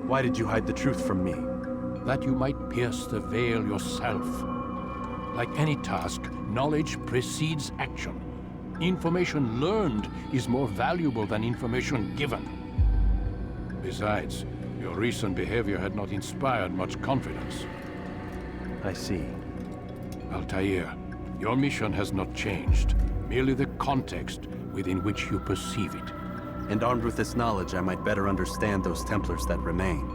[SPEAKER 3] Why did you hide the truth from me?
[SPEAKER 2] That you might pierce the veil yourself. Like any task, knowledge precedes action. Information learned is more valuable than information given. Besides, your recent behavior had not inspired much confidence.
[SPEAKER 3] I see.
[SPEAKER 2] Altair, your mission has not changed. Merely the context within which you perceive it.
[SPEAKER 3] And armed with this knowledge, I might better understand those Templars that remain.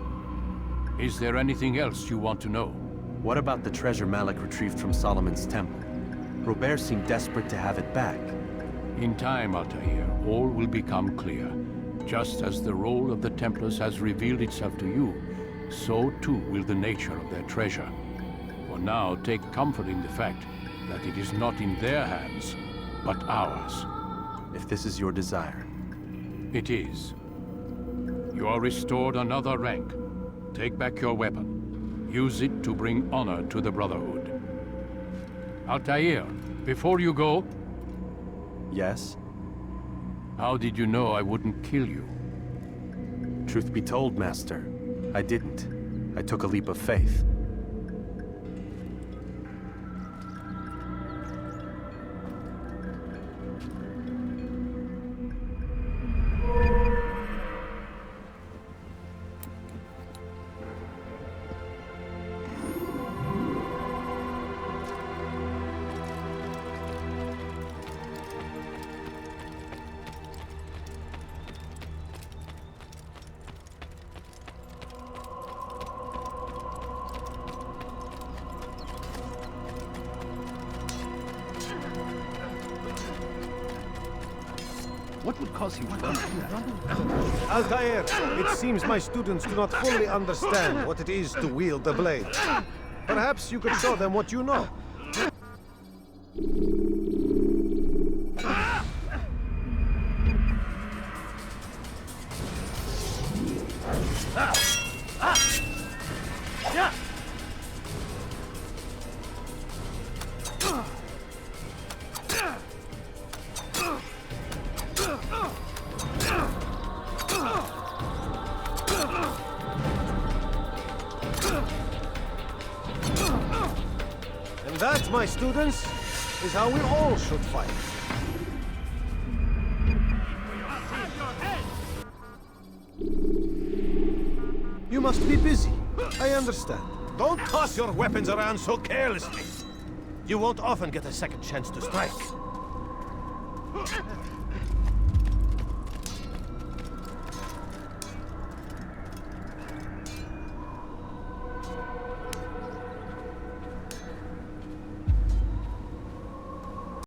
[SPEAKER 2] Is there anything else you want to know?
[SPEAKER 3] What about the treasure Malik retrieved from Solomon's temple? Robert seemed desperate to have it back.
[SPEAKER 2] In time, Altair, all will become clear. Just as the role of the Templars has revealed itself to you, so too will the nature of their treasure. For now, take comfort in the fact that it is not in their hands, but ours.
[SPEAKER 3] If this is your desire.
[SPEAKER 2] It is. You are restored another rank. Take back your weapon. Use it to bring honor to the Brotherhood. Altair, before you go...
[SPEAKER 3] Yes?
[SPEAKER 2] How did you know I wouldn't kill you?
[SPEAKER 3] Truth be told, Master, I didn't. I took a leap of faith.
[SPEAKER 6] What would cause him to come here?
[SPEAKER 10] Altair, it seems my students do not fully understand what it is to wield the blade. Perhaps you could show them what you know. That, my students, is how we all should fight. You must be busy. I understand. Don't toss your weapons around so carelessly. You won't often get a second chance to strike.